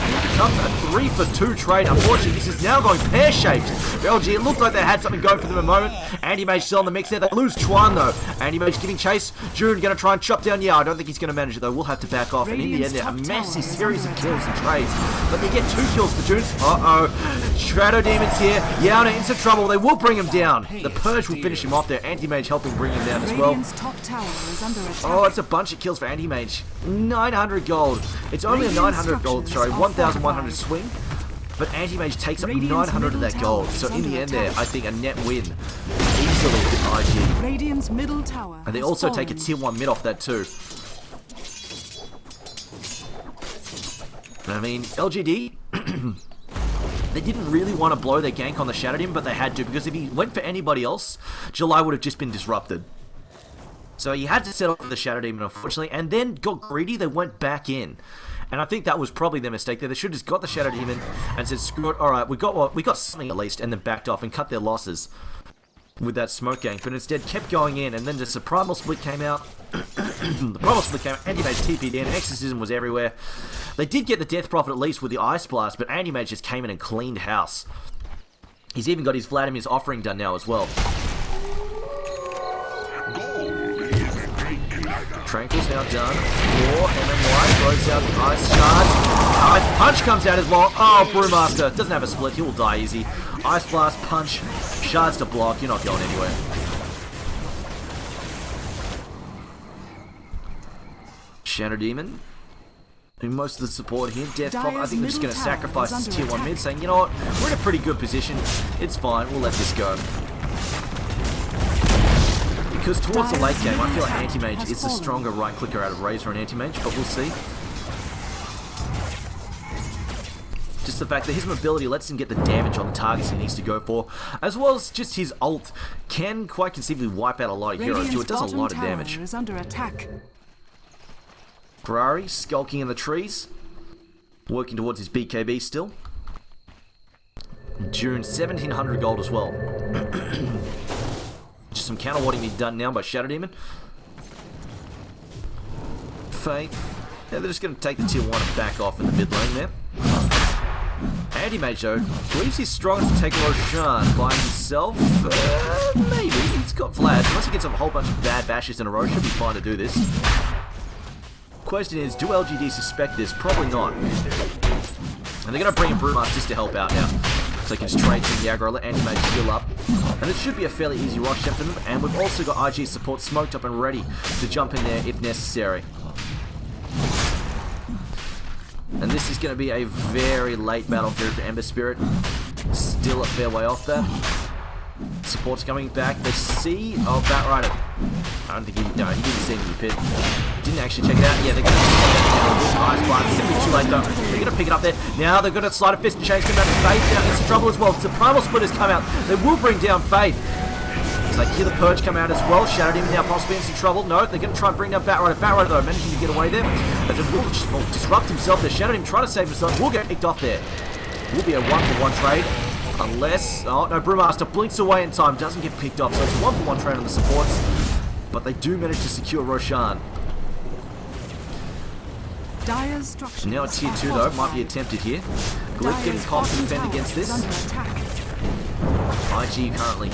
It becomes a 3-for-2 trade. Unfortunately, this is now going pear-shaped. For LG, it looked like they had something going for them a moment. Anti-Mage still in the mix there. They lose Chuan, though. Anti-Mage giving chase. June going to try and chop down. Yeah, I don't think he's going to manage it, though. We'll have to back off. And in the end, there a massive series of kills and trades. But they get 2 kills for June. Uh-oh. Shadow Demons here. Yauna in some trouble. They will bring him down. The Purge will finish him off there. Anti-Mage helping bring him down as well. Radiant's top tower is under attack. Oh, it's a bunch of kills for Anti-Mage. 900 gold. It's only a 900 gold, sorry, 1,100 swing. But Anti-Mage takes up 900 of that gold. So in the end there, I think a net win. Easily for IG. Radiant's middle tower. And they has also take a fallen. tier 1 mid off that too. I mean, LGD, They didn't really want to blow their gank on the Shadow Demon, but they had to, because if he went for anybody else, July would have just been disrupted. So he had to settle for the Shadow Demon, unfortunately, and then got greedy. They went back in. And I think that was probably their mistake there. They should have just got the Shadow Demon and said, screw it, alright, we got something at least, and then backed off and cut their losses with that smoke gank, but instead kept going in, and then just the Primal Split came out. The Primal Split came out, Anti-Mage TP'd in, Exorcism was everywhere. They did get the Death Prophet at least with the Ice Blast, but Anti-Mage just came in and cleaned house. He's even got his Vladimir's offering done now as well. Tranquil's now done. MMY throws out the Ice Shard. Ice Punch comes out as well. Oh, Brewmaster doesn't have a split, he will die easy. Ice Blast, Punch, Shards to block, you're not going anywhere. Shadow Demon, doing most of the support here. Death Prophet, I think they're just going to sacrifice this tier 1 mid, saying, you know what, we're in a pretty good position. It's fine, we'll let this go. Because towards the late game, I feel like Anti-Mage is the stronger right-clicker out of Razor and Anti-Mage, but we'll see. Just the fact that his mobility lets him get the damage on the targets he needs to go for, as well as just his ult can quite conceivably wipe out a lot of heroes too. It does a lot of damage. Is under attack. Ferrari skulking in the trees, working towards his BKB still. June 1700 gold as well. Just some counter warding being done now by Shadow Demon. Faith. Yeah, they're just going to take the tier 1 and back off in the mid lane there. Anti-Mage though, believes he's strong enough to take Roshan by himself. Maybe. He's got Vlad. Unless he gets a whole bunch of bad bashes in a row, should be fine to do this. Question is, do LGD suspect this? Probably not. And they're going to bring in Brewmaster just to help out now. So they can just trade some the aggro, let Anti-Mage heal up. And it should be a fairly easy rush step for them. And we've also got IG support smoked up and ready to jump in there if necessary. And this is going to be a very late battlefield for Ember Spirit. Still a fair way off that. Support's coming back. They see... Oh, Batrider. I don't think he... No, he didn't see him in the pit. Didn't actually check it out. Yeah, they're going to take that down. Ice Blast. It's going to be too late though. They're going to pick it up there. Now they're going to slide a fist and change. Come out to Faith. Now into trouble as well. The Primal Splitters come out. They will bring down Faith. So they hear the Purge come out as well. Shadow Demon now possibly in some trouble. No, they're going to try and bring down Batrider. Batrider though, managing to get away there. But will disrupt himself there. Shadow Demon trying to save himself. Will get picked off there. Will be a 1-for-1 trade. Unless... Oh, no, Brewmaster blinks away in time. Doesn't get picked off. So it's a 1-for-1 trade on the supports. But they do manage to secure Roshan. Now a tier 2 though. Might be attempted here. Glyph getting caught to defend against this. IG currently...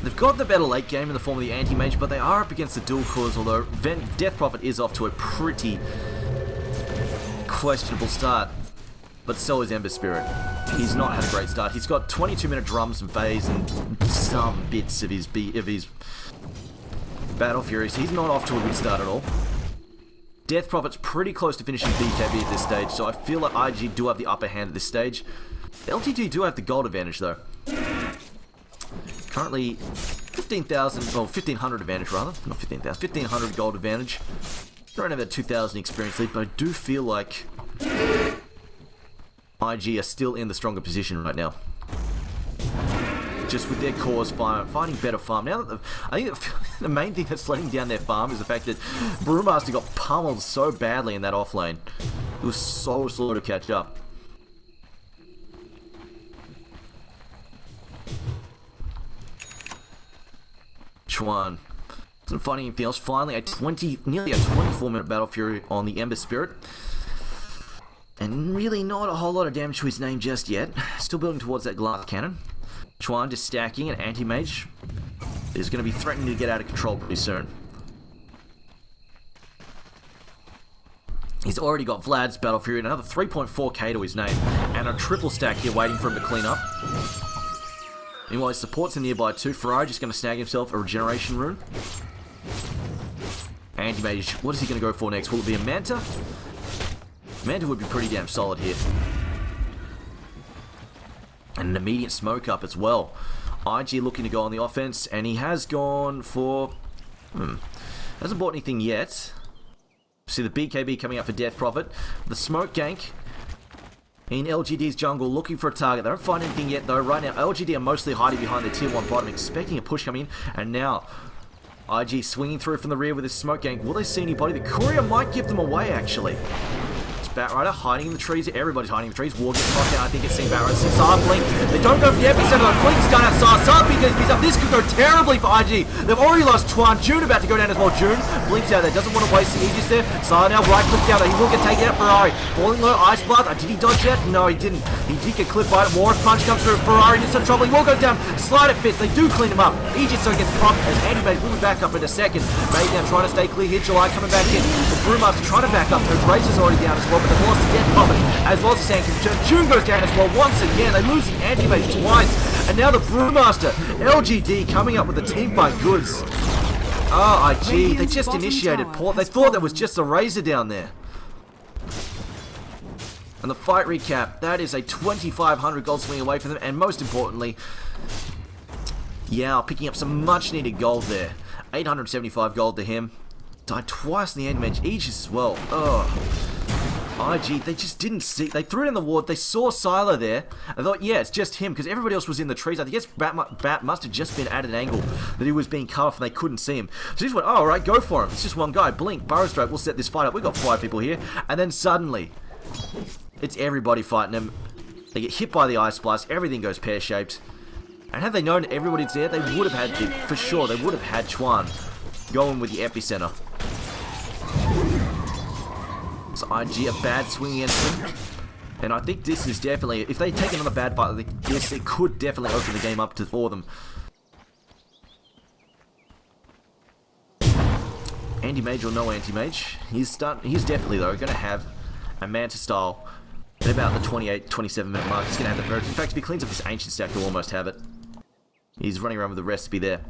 They've got the better late game in the form of the Anti-Mage, but they are up against the dual cores, although Death Prophet is off to a pretty questionable start. But so is Ember Spirit. He's not had a great start. He's got 22-minute drums and phase and some bits of his Battle Furies. He's not off to a good start at all. Death Prophet's pretty close to finishing BKB at this stage, so I feel like IG do have the upper hand at this stage. LGD do have the gold advantage though. Currently 15,000, well 1,500 advantage rather, not 15,000, 1,500 gold advantage. Don't have that 2,000 experience lead, but I do feel like IG are still in the stronger position right now. Just with their cores finding better farm. Now that I think the main thing that's letting down their farm is the fact that Brewmaster got pummeled so badly in that off lane. It was so slow to catch up. Chuan isn't finding anything else. Finally, nearly a 24-minute Battle Fury on the Ember Spirit. And really not a whole lot of damage to his name just yet. Still building towards that glass cannon. Chuan just stacking an Anti-Mage. Is going to be threatening to get out of control pretty soon. He's already got Vlad's Battle Fury, another 3.4k to his name. And a triple stack here waiting for him to clean up. Meanwhile, his support's in nearby too. Ferrari just going to snag himself a regeneration rune. Anti-Mage, what is he going to go for next? Will it be a Manta? Manta would be pretty damn solid here. And an immediate smoke up as well. IG looking to go on the offense, and he has gone for... hasn't bought anything yet. See the BKB coming out for Death Prophet. The smoke gank in LGD's jungle looking for a target. They don't find anything yet though. Right now LGD are mostly hiding behind their tier 1 bottom, expecting a push coming in, and now IG swinging through from the rear with his smoke gank. Will they see anybody? The courier might give them away actually. Batrider hiding in the trees. Everybody's hiding in the trees. War gets knocked out. I think it's seen Batrider. Sar blink. They don't go for the epicenter. Blink's gone out. Sar because he's up. This could go terribly for IG. They've already lost Twan. June about to go down as well. June blinks out there. Doesn't want to waste the Aegis there. Sar now right click down. He will get taken out. Ferrari falling low. Ice Blast. Did he dodge that? No, he didn't. He did get clipped by it. Morris punch comes through. Ferrari into some trouble. He will go down. Slide at fist. They do clean him up. Aegis so gets popped as Anti-Mage will be back up in a second. Mage now trying to stay clear here. July coming back in. The Brewmaster trying to back up. The Razor's already down as well, but they've lost the Death as well as the Sand. June goes down as well once again. They lose the Anti-Mage twice. And now the Brewmaster. LGD coming up with the team fight goods. Oh, IG. They just initiated port. They thought there was just a Razor down there. And the fight recap. That is a 2,500 gold swing away from them. And most importantly, Yao picking up some much needed gold there. 875 gold to him. Died twice in the Anti-Mage. Aegis as well. Oh. IG, they just didn't see. They threw it in the ward. They saw Silo there. I thought, yeah, it's just him because everybody else was in the trees. I guess Bat must have just been at an angle that he was being cut off and they couldn't see him. So he just went, oh, all right, go for him. It's just one guy. Blink, Burrow Stroke. We'll set this fight up. We've got 5 people here. And then suddenly, it's everybody fighting him. They get hit by the Ice Blast. Everything goes pear-shaped. And had they known everybody's there, they would have had, for sure, they would have had Chuan going with the epicenter. So IG a bad swing against them. And I think this is definitely, if they take another bad fight like this, it could definitely open the game up for them. Anti-Mage or no Anti-Mage, he's definitely though going to have a Manta style at about the 28-27 minute mark. He's going to have the purge. In fact, if he cleans up this ancient stack, he'll almost have it. He's running around with the recipe there.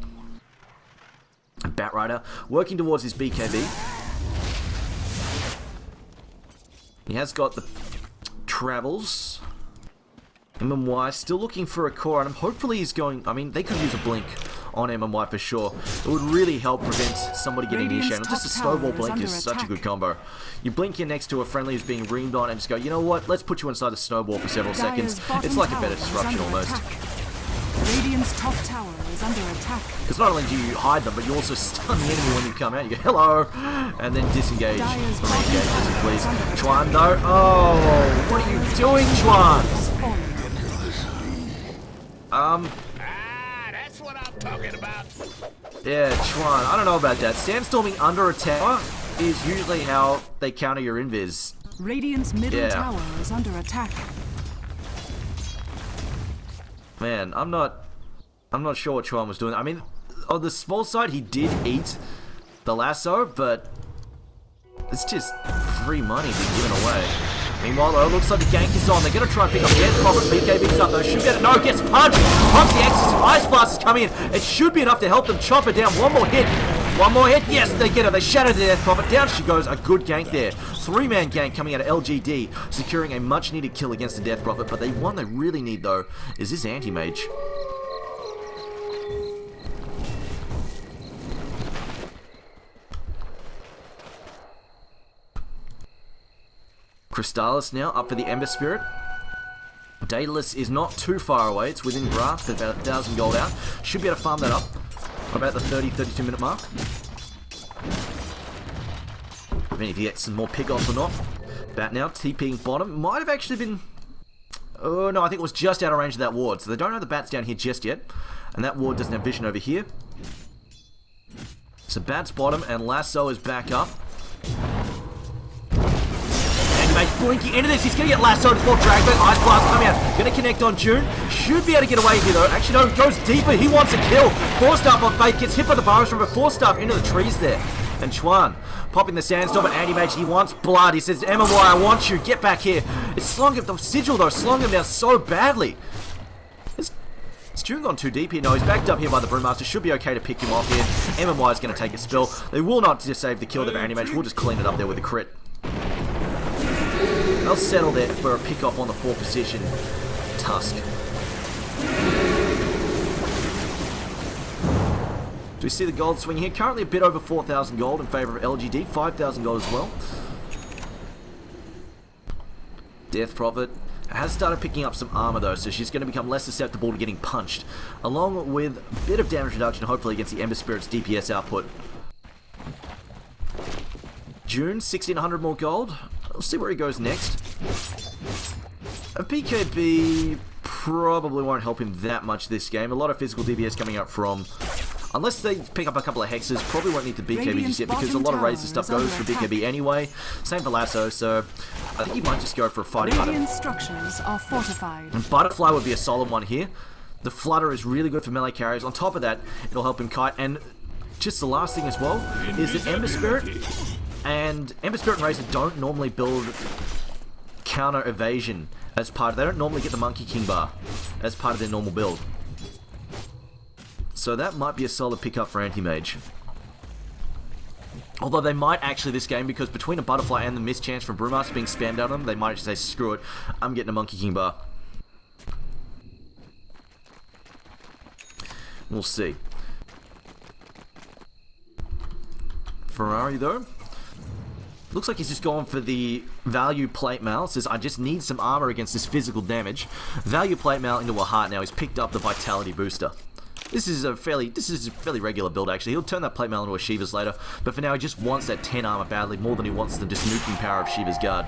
Batrider working towards his BKB. He has got the travels. MMY still looking for a core item. Hopefully he's going, I mean, they could use a blink on MMY for sure. It would really help prevent somebody getting initiated. Just a snowball blink is such a good combo. You blink in next to a friendly who's being reamed on and just go, you know what, let's put you inside a snowball for several seconds. It's like a better disruption almost. Radiant's top tower is under attack. Because not only do you hide them, but you also stun the enemy when you come out. You go, hello, and then disengage. Re-engage, please. Chuan, no. Oh, what are you doing, Chuan? That's what I'm talking about. Yeah, Chuan. I don't know about that. Sandstorming under a tower is usually how they counter your invis. Radiant's middle tower is under attack. Man, I'm not sure what Chuan was doing. I mean, on the small side, he did eat the lasso, but it's just free money being given away. Meanwhile, though, it looks like the gank is on. They're going to try and pick up Death Prophet. BKB's up, though. Should get it. No, gets punched. Pumps the Axis. Ice Blast is coming in. It should be enough to help them chop it down. One more hit. One more hit. Yes, they get it. They shatter the Death Prophet. Down she goes. A good gank there. 3-man gank coming out of LGD, securing a much-needed kill against the Death Prophet. But one they really need, though, is this Anti-Mage. Crystallis now up for the Ember Spirit. Daedalus is not too far away. It's within grasp. They're about 1,000 gold out. Should be able to farm that up about the 30-32 minute mark. I mean, if he gets some more pick-offs or not. Bat now, TPing bottom. Might have actually been... Oh, no, I think it was just out of range of that ward. So they don't know the Bat's down here just yet. And that ward doesn't have vision over here. So Bat's bottom and Lasso is back up. Blinky into this, he's going to get lassoed as well. Dragback, Ice Blast coming out. Going to connect on June. Should be able to get away here though. Actually no, goes deeper. He wants a kill. 4-staff on Faith, gets hit by the Burrows from a 4-staff into the trees there. And Chuan popping the Sandstorm, but Anti-Mage, he wants blood. He says, MMY, I want you. Get back here. It's slung him, the Sigil though, slung him down so badly. Is June gone too deep here? No, he's backed up here by the Brewmaster. Should be okay to pick him off here. MMY is going to take a spell. They will not just save the kill of Anti-Mage. We'll just clean it up there with a crit. They'll settle there for a pick-off on the 4 position. Tusk. we see the gold swing here? Currently a bit over 4,000 gold in favour of LGD. 5,000 gold as well. Death Prophet has started picking up some armor though, so she's going to become less susceptible to getting punched, along with a bit of damage reduction, hopefully against the Ember Spirit's DPS output. June, 1,600 more gold. We'll see where he goes next. A BKB probably won't help him that much this game. A lot of physical DPS coming up from... Unless they pick up a couple of hexes, probably won't need the BKB just yet, because a lot of Razor stuff goes for BKB anyway. Same for Lasso, so I think he might just go for a fighting item. Radiant structures are fortified. And Butterfly would be a solid one here. The Flutter is really good for melee carries. On top of that, it'll help him kite. And just the last thing as well is that Ember Spirit and Razor don't normally build counter evasion as part of... They don't normally get the Monkey King bar as part of their normal build. So that might be a solid pickup for Anti-Mage. Although they might actually this game, because between a Butterfly and the mischance from Brewmaster being spammed out on them, they might actually say, screw it, I'm getting a Monkey King bar. We'll see. Ferrari though, looks like he's just going for the value plate mail. Says, I just need some armor against this physical damage. Value plate mail into a heart now. He's picked up the vitality booster. This is a fairly regular build actually. He'll turn that plate mail into a Shiva's later, but for now he just wants that 10 armor badly, more than he wants the just nuking power of Shiva's guard.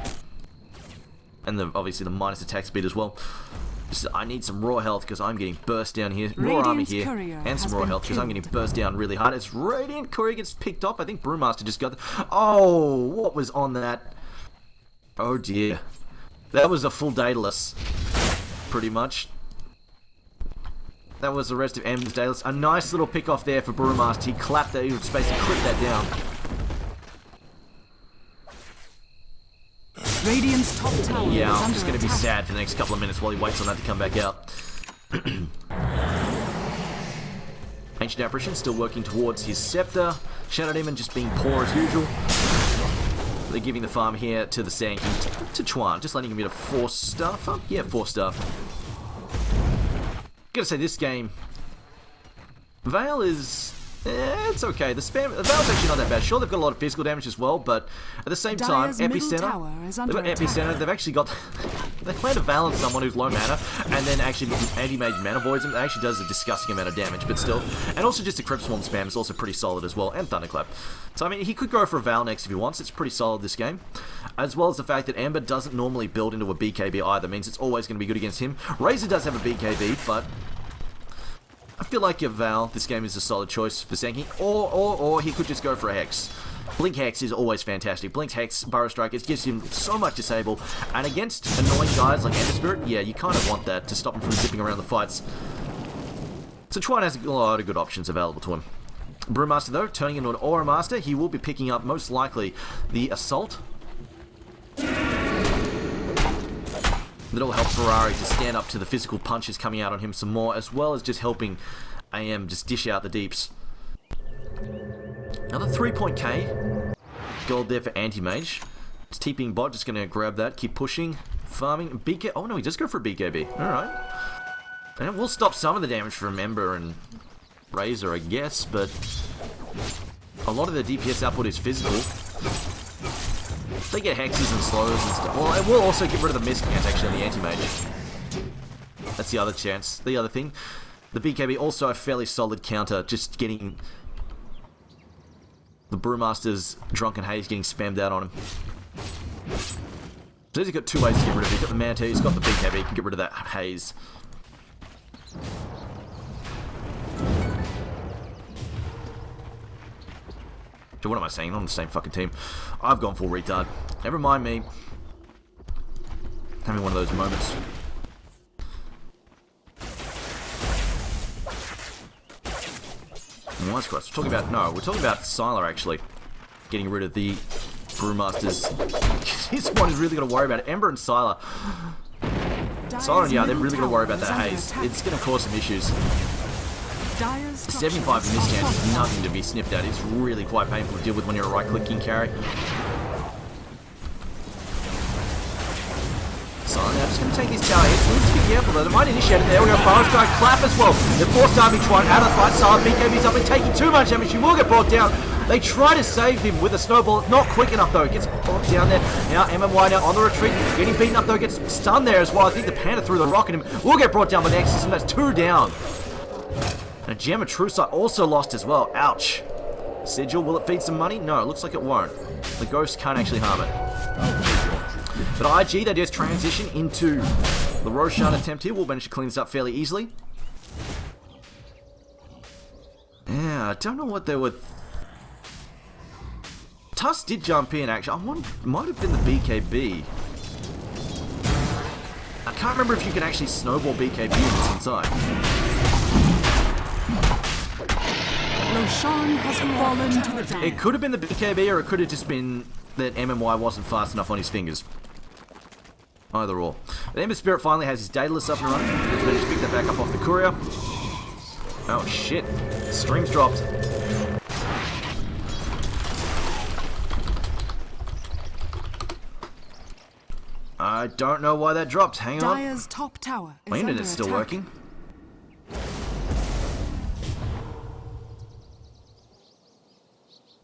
And obviously the minus attack speed as well. I need some raw health because I'm getting burst down here. Raw armor here, and some raw health because I'm getting burst down really hard. As Radiant Courier gets picked off, I think Brewmaster just got... Oh, what was on that? Oh dear. That was a full Daedalus, pretty much. That was the rest of M's Daedalus. A nice little pick off there for Brewmaster. He clapped that, he was basically clipped that down. Radiant's top tower Yeah, is I'm just going to be attack. sad for the next couple of minutes while he waits on that to come back out. Ancient Apparition still working towards his Scepter. Shadow Demon just being poor as usual. They're giving the farm here to the Sand King, to Chuan. Just letting him get a 4-star farm? Yeah, 4-star. Gotta say, this game, Veil is... it's okay. The Veil's actually not that bad. Sure, they've got a lot of physical damage as well, but at the same time, Epicenter, they've got Epicenter, they've actually got... they plan to Veil on someone who's low mana, and then actually Anti-Mage mana voids him. It actually does a disgusting amount of damage, but still. And also just a Crypt Swarm spam is also pretty solid as well, and Thunderclap. So, I mean, he could go for a Veil next if he wants. It's pretty solid this game. As well as the fact that Ember doesn't normally build into a BKB either, means it's always going to be good against him. Razor does have a BKB, but... I feel like a Val, this game is a solid choice for Senki, or he could just go for a Hex. Blink Hex is always fantastic. Blink's Hex, Burrow Strikers, gives him so much disable, and against annoying guys like Ember Spirit, yeah, you kind of want that to stop him from zipping around the fights. So Chuan has a lot of good options available to him. Brewmaster though, turning into an Aura Master, he will be picking up most likely the Assault. That'll help Ferrari to stand up to the physical punches coming out on him some more, as well as just helping AM just dish out the deeps. Another 3.k gold there for Anti-Mage. It's TPing bot, just going to grab that, keep pushing, farming. BK. Oh no, he does go for a BKB. Alright. And it will stop some of the damage from Ember and Razor, I guess, but a lot of the DPS output is physical. They get hexes and slows and stuff. Well, it will also get rid of the miscant actually on the Anti-Mage. That's the other chance. The other thing. The BKB also a fairly solid counter, just getting the Brewmaster's Drunken Haze getting spammed out on him. So he's got two ways to get rid of it. He's got the Manta, he's got the BKB, he can get rid of that Haze. So what am I saying? I'm on the same fucking team. I've gone full retard. Never mind me. Having one of those moments. What's Christ? We're talking about... No, we're talking about Sylar, actually. Getting rid of the Brewmasters. He's the one who's really going to worry about it. Ember and Sylar. Sylar, yeah, they're really going to worry about that haze. It's going to cause some issues. 75 mischance is nothing to be sniffed at. It's really quite painful to deal with when you're a right-clicking carry. So now just going to make this tower hit. Needs to be careful though. They might initiate it. There we go. Burrow strike, clap as well. They're forced Army trying out of the fight. Saab BKB's up and taking too much damage. She will get brought down. They try to save him with a snowball. It's not quick enough though. Gets brought down there. Now MMY now on the retreat. Getting beaten up though. Gets stunned there as well. I think the Panda threw the rock at him. Will get brought down by Nexus, and that's 2 down. And a Gem of True Sight also lost as well. Ouch. Sigil, will it feed some money? No, it looks like it won't. The Ghost can't actually harm it. But IG, they just transition into the Roshan attempt here. We'll manage to clean this up fairly easily. Yeah, I don't know what they were... Tuss did jump in, actually. Might have been the BKB. I can't remember if you can actually snowball BKB units inside. Roshan has fallen to the ground. It could have been the BKB, or it could have just been that MMY wasn't fast enough on his fingers. Either or. But Ember Spirit finally has his Daedalus up and running. He's managed to pick that back up off the courier. Oh shit. Stream's dropped. I don't know why that dropped. Hang on. Dire's top tower is My under internet's still attack. working.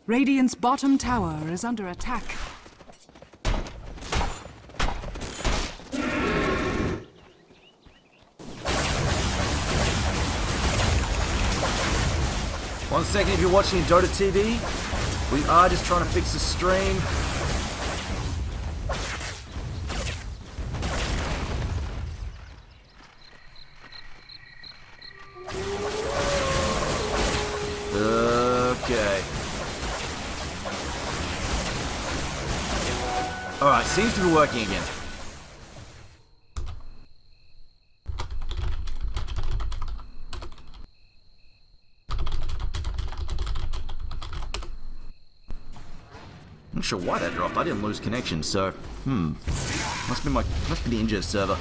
Radiant's bottom tower is under attack. One second, if you're watching in Dota TV, we are just trying to fix the stream. Okay. Alright, seems to be working again. Not sure why that dropped. I didn't lose connection, so must be the injured server.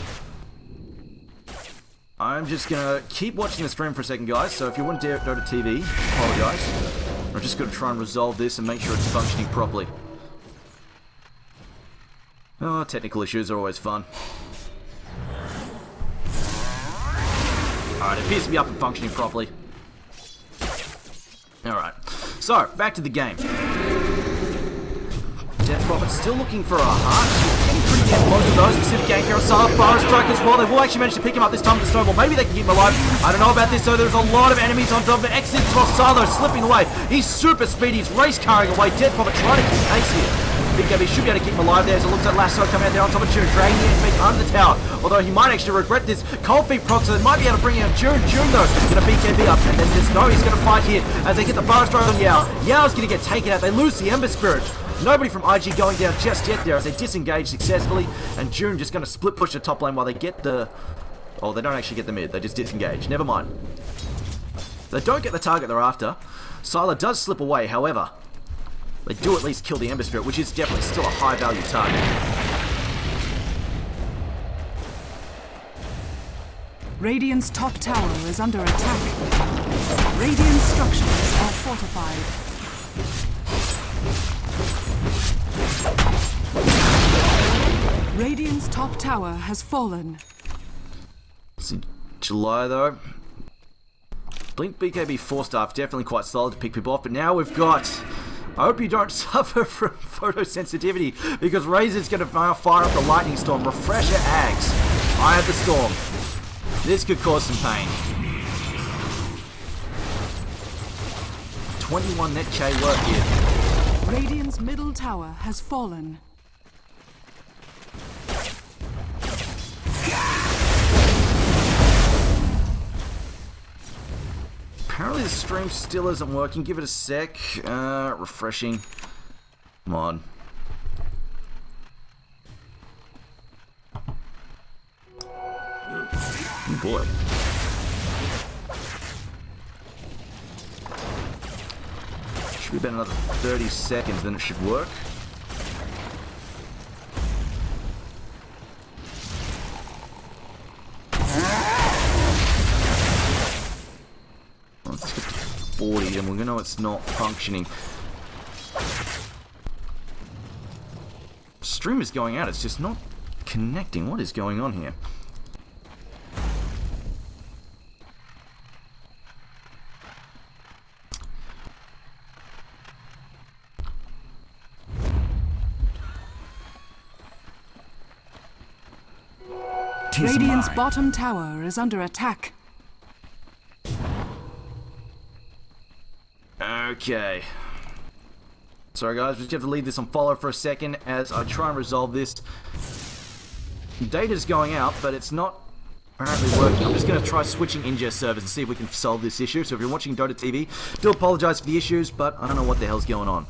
I'm just gonna keep watching the stream for a second, guys. So if you want to Dota TV, apologise. I'm just gonna try and resolve this and make sure it's functioning properly. Oh, technical issues are always fun. Alright, it appears to be up and functioning properly. Alright, so back to the game. Death Prophet still looking for a heart. Getting pretty damn close to those. Specific gank here on Salah. Burrow strike as well. They will actually manage to pick him up this time with the snowball. Maybe they can keep him alive. I don't know about this, though. There's a lot of enemies on top of it. Exit as well. Salah slipping away. He's super speedy. He's race carrying away. Death Prophet trying to keep pace here. BKB should be able to keep him alive there as it looks like Lasso coming out there on top of June, dragging the enemy under the tower. Although he might actually regret this. Cold Feet proc, so they might be able to bring out June. June, though, going to BKB up. And then just know he's going to fight here as they get the Burrow strike on Yao. Yao's going to get taken out. They lose the Ember Spirit. Nobody from IG going down just yet there as they disengage successfully, and June just going to split push the top lane while they get the... Oh, they don't actually get the mid, they just disengage. Never mind. They don't get the target they're after. Sylar does slip away, however, they do at least kill the Ember Spirit, which is definitely still a high value target. Radiant's top tower is under attack. Radiant structures are fortified. Radiant's top tower has fallen. It's in July though. Blink BKB 4-star, definitely quite solid to pick people off, but now we've got... I hope you don't suffer from photosensitivity, because Razor's going to now fire up the Lightning Storm. Refresher Ags. I have the Storm. This could cause some pain. 21 net K work here. Radiant's middle tower has fallen. Apparently the stream still isn't working. Give it a sec. Refreshing. Come on. Oh boy. Should be about another 30 seconds, then it should work. Let's get to 40 and we're gonna know it's not functioning. Stream is going out, it's just not connecting. What is going on here? Radiant's bottom tower is under attack. Okay. Sorry guys, we just have to leave this on follow for a second as I try and resolve this. Data's going out, but it's not apparently working. I'm just going to try switching ingest servers and see if we can solve this issue. So if you're watching Dota TV, do apologize for the issues, but I don't know what the hell's going on.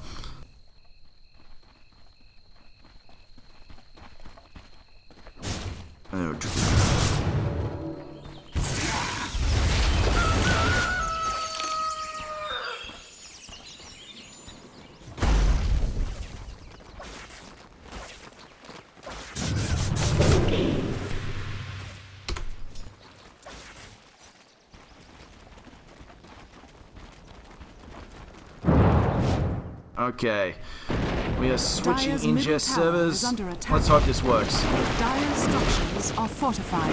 Okay, we are switching Dire's middle ingest tower servers. is under attack. Let's hope this works. Dire structures are fortified.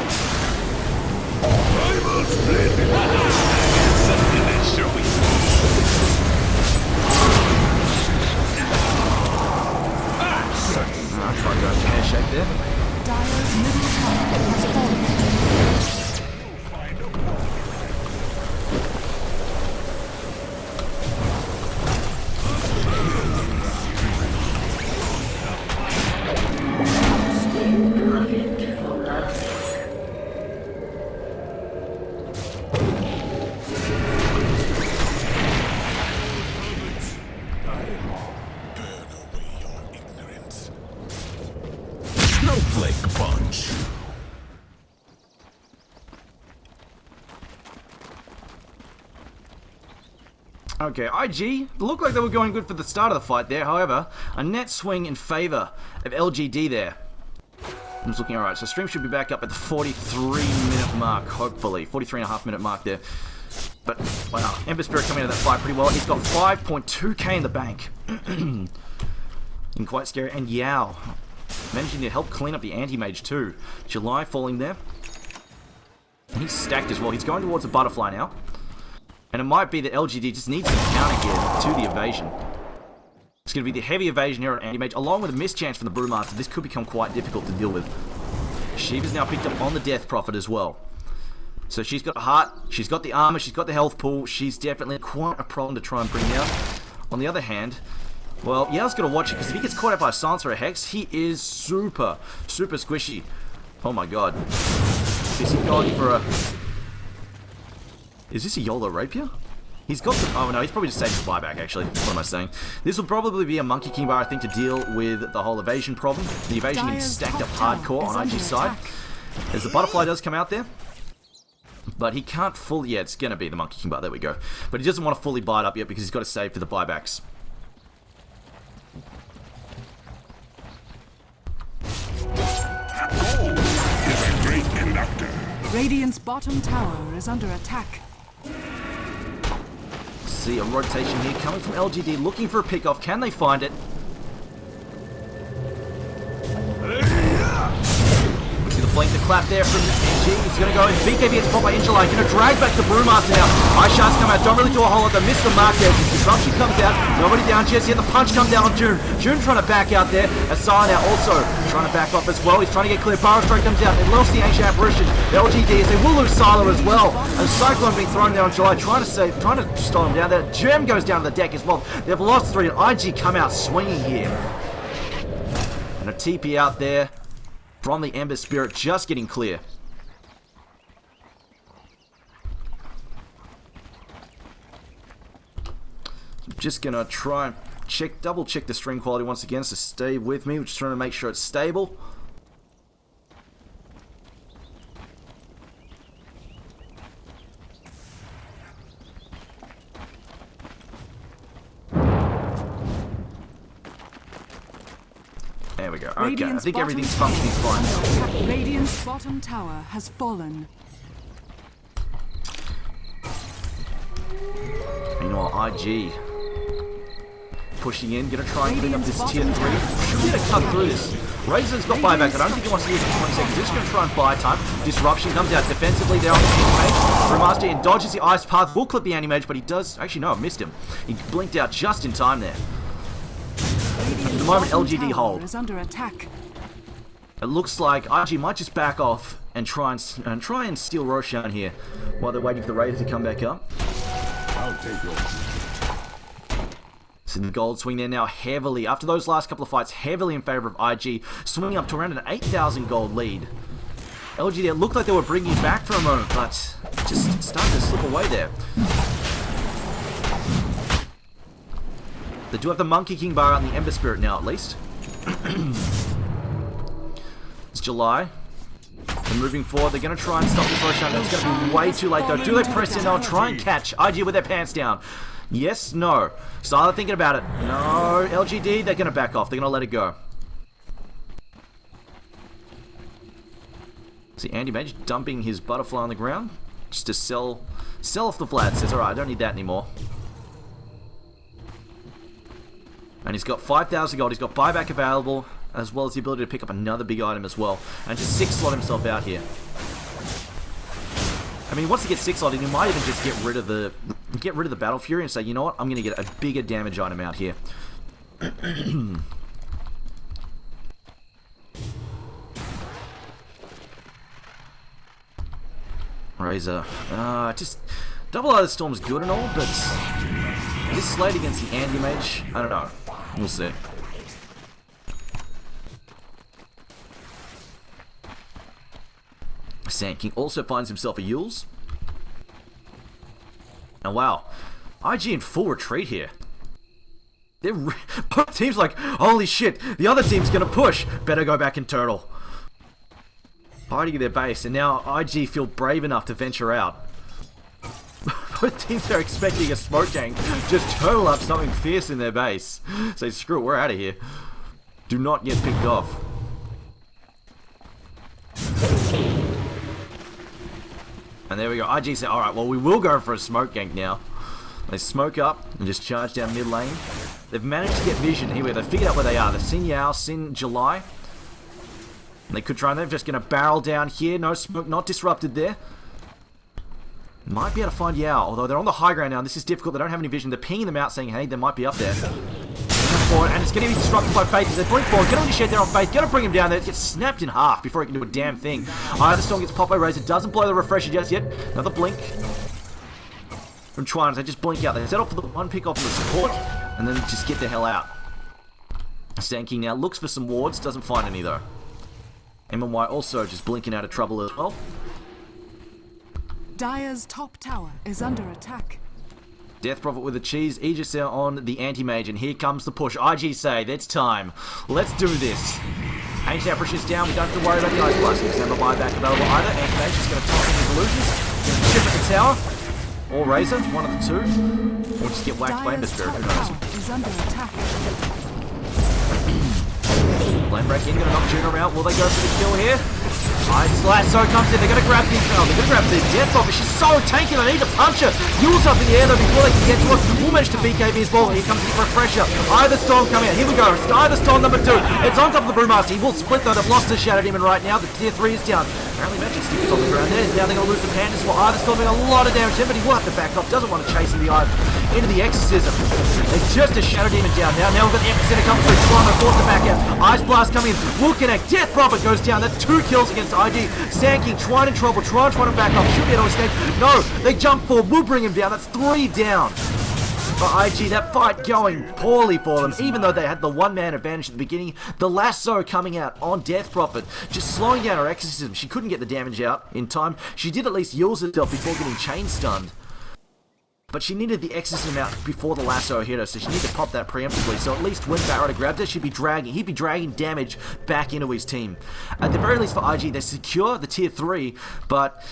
I'll try to go handshake there. Dire's middle tower has fallen. Snowflake punch. Okay, IG looked like they were going good for the start of the fight there. However, a net swing in favor of LGD there. I'm just looking alright. So stream should be back up at the 43-minute mark, hopefully. 43.5-minute mark there. But, wow, Ember Spirit coming out of that fight pretty well. He's got 5.2k in the bank. And quite scary. And Yao managing to help clean up the anti-mage too. July falling there. And he's stacked as well. He's going towards a butterfly now. And it might be that LGD just needs some counter here to the evasion. It's going to be the heavy evasion here on anti-mage, along with a mischance from the Brewmaster. This could become quite difficult to deal with. Shiva's now picked up on the Death Prophet as well. So she's got a heart, she's got the armor, she's got the health pool. She's definitely quite a problem to try and bring down. On the other hand, well, Yao's got to watch it, because if he gets caught out by a Silencer or a Hex, he is super squishy. Oh my god. Is he going for a... Is this a YOLO Rapier? He's got the... Oh no, he's probably just saving the buyback actually. What am I saying? This will probably be a Monkey King bar, I think, to deal with the whole evasion problem. The evasion getting stacked up hardcore on IG's side. As the butterfly does come out there. But he can't fully... Yeah, it's going to be the Monkey King bar. There we go. But he doesn't want to fully buy it up yet because he's got to save for the buybacks. Radiant's bottom tower is under attack. See a rotation here coming from LGD, looking for a pick-off. Can they find it? We see the flank, the clap there from NG. He's going to go in. BKB gets caught by Angelite. Going to drag back the Brewmaster now. Ice Shards come out. Don't really do a whole lot. They miss the mark there. Disruption comes out. Nobody down just yet. The punch comes out on June. June trying to back out there. Asana now also trying to back off as well. He's trying to get clear. Power Strike comes out. They lost the Ancient Apparition. The LGD is. They will lose Silo as well. And Cyclone being thrown down on July. Trying to stall him down there. Gem goes down to the deck as well. They've lost 3. And IG come out swinging here. And a TP out there from the Ember Spirit, just getting clear. I'm just gonna try and double check the stream quality once again, so stay with me. We're just trying to make sure it's stable. There we go. Okay, Radiant's I think bottom everything's tower functioning is fine under now. attack. Radiant's bottom tower has fallen. Meanwhile, IG pushing in. Gonna try and clean up this tier 3. Should be able to cut through this. Razor's got buyback. I don't think he wants to use it for 20 seconds. He's just going to try and buy time. Disruption comes out defensively there on the Anti-Mage. Brewmaster and dodges the Ice Path. Will clip the Anti-Mage, but he does... Actually, no, I missed him. He blinked out just in time there. At the moment, LGD hold. Is under attack. It looks like IG might just back off and try and steal Roshan here while they're waiting for the Raiders to come back up. I'll take yours. So the gold swing there now heavily, after those last couple of fights, heavily in favour of IG, swinging up to around an 8,000 gold lead. LGD, it looked like they were bringing it back for a moment, but just starting to slip away there. They do have the Monkey King bar and the Ember Spirit now, at least. It's July. They're moving forward. They're going to try and stop this Roshan. It's going to be way too late, though. Do they press in? They'll try and catch IG with their pants down. Yes, no. Start thinking about it. No, LGD, they're going to back off. They're going to let it go. See, Anti-Mage dumping his butterfly on the ground just to sell off the Vlad. Says, alright, I don't need that anymore. And he's got 5,000 gold. He's got buyback available, as well as the ability to pick up another big item as well. And just 6-slot himself out here. I mean, once he gets 6-slotted, he might even just get rid of the Battle Fury and say, you know what, I'm going to get a bigger damage item out here. Razor. Just double Eye of the Storm's good and all, but this slate against the Anti-Mage, I don't know. We'll see. Sand King also finds himself a Yules. And wow, IG in full retreat here. Both teams like, holy shit, the other team's gonna push. Better go back and turtle. Hiding their base, and now IG feel brave enough to venture out. Both teams are expecting a smoke gang. Just turtle up something fierce in their base. Say, screw it, we're out of here. Do not get picked off. And there we go. IG said, alright, well, we will go for a smoke gank now. They smoke up and just charge down mid lane. They've managed to get vision here. They've figured out where they are. They've seen Yao, seen July. And they could try, and they're just going to barrel down here. No smoke, not disrupted there. Might be able to find Yao, although they're on the high ground now, and this is difficult. They don't have any vision. They're pinging them out, saying, hey, they might be up there. Forward, and it's going to be disrupted by Faith. They're putting forward. Get on your shed there on Faith. Got to bring him down there. It gets snapped in half before he can do a damn thing. Eye of the Storm gets popped by Razor. Doesn't blow the refresher just yet. Another blink from Twine. They just blink out. They set off for the one pick off of the support, and then just get the hell out. Sand King now looks for some wards. Doesn't find any though. MMY also just blinking out of trouble as well. Dire's top tower is under attack. Death Prophet with a cheese, Aegis there on the Anti-Mage, and here comes the push. IG say, it's time. Let's do this. Ancient Outpush is down, we don't have to worry about the Ice Blast. There's no buyback available either. Anti-Mage is going to toss in his illusions. Going to chip at the tower. Or Razor, one of the two. Or just get whacked by Ember Spirit, who knows. Is under attack. Lane break in, going to knock Juno out. Will they go for the kill here? Ice Lasso comes in, they're going to grab the Death Prophet. She's so tanky, they need to punch her. Yule's up in the air though before they can get to her. We'll manage to BKB his ball. Here comes the refresher. Eye of the Storm coming out. Here we go. Eye of the Storm number 2. It's on top of the Brewmaster. He will split though. They've lost the Shadow Demon right now. The tier 3 is down. Apparently Magic Stick is on the ground there. Now they're going to lose some hand as well. Eye of the Storm doing a lot of damage to him, but he will have to back off. Doesn't want to chase in the eye into the Exorcism. It's just a Shadow Demon down now. Now we've got the Epicenter coming through. Trying to force the back out. Ice Blast coming in. Will connect. Death Prophet goes down. That's 2 kills against IG. Sand King trying in trouble. Trying to back off. Should be able to escape. No, they jump forward. We'll bring him down. That's 3 down. For IG, that fight going poorly for them, even though they had the one-man advantage at the beginning. The lasso coming out on Death Prophet, just slowing down her Exorcism. She couldn't get the damage out in time. She did at least use herself before getting chain stunned. But she needed the Exorcism out before the lasso hit her, so she needed to pop that preemptively. So at least when Barrett grabbed her, he'd be dragging damage back into his team. At the very least for IG, they secure the tier 3, but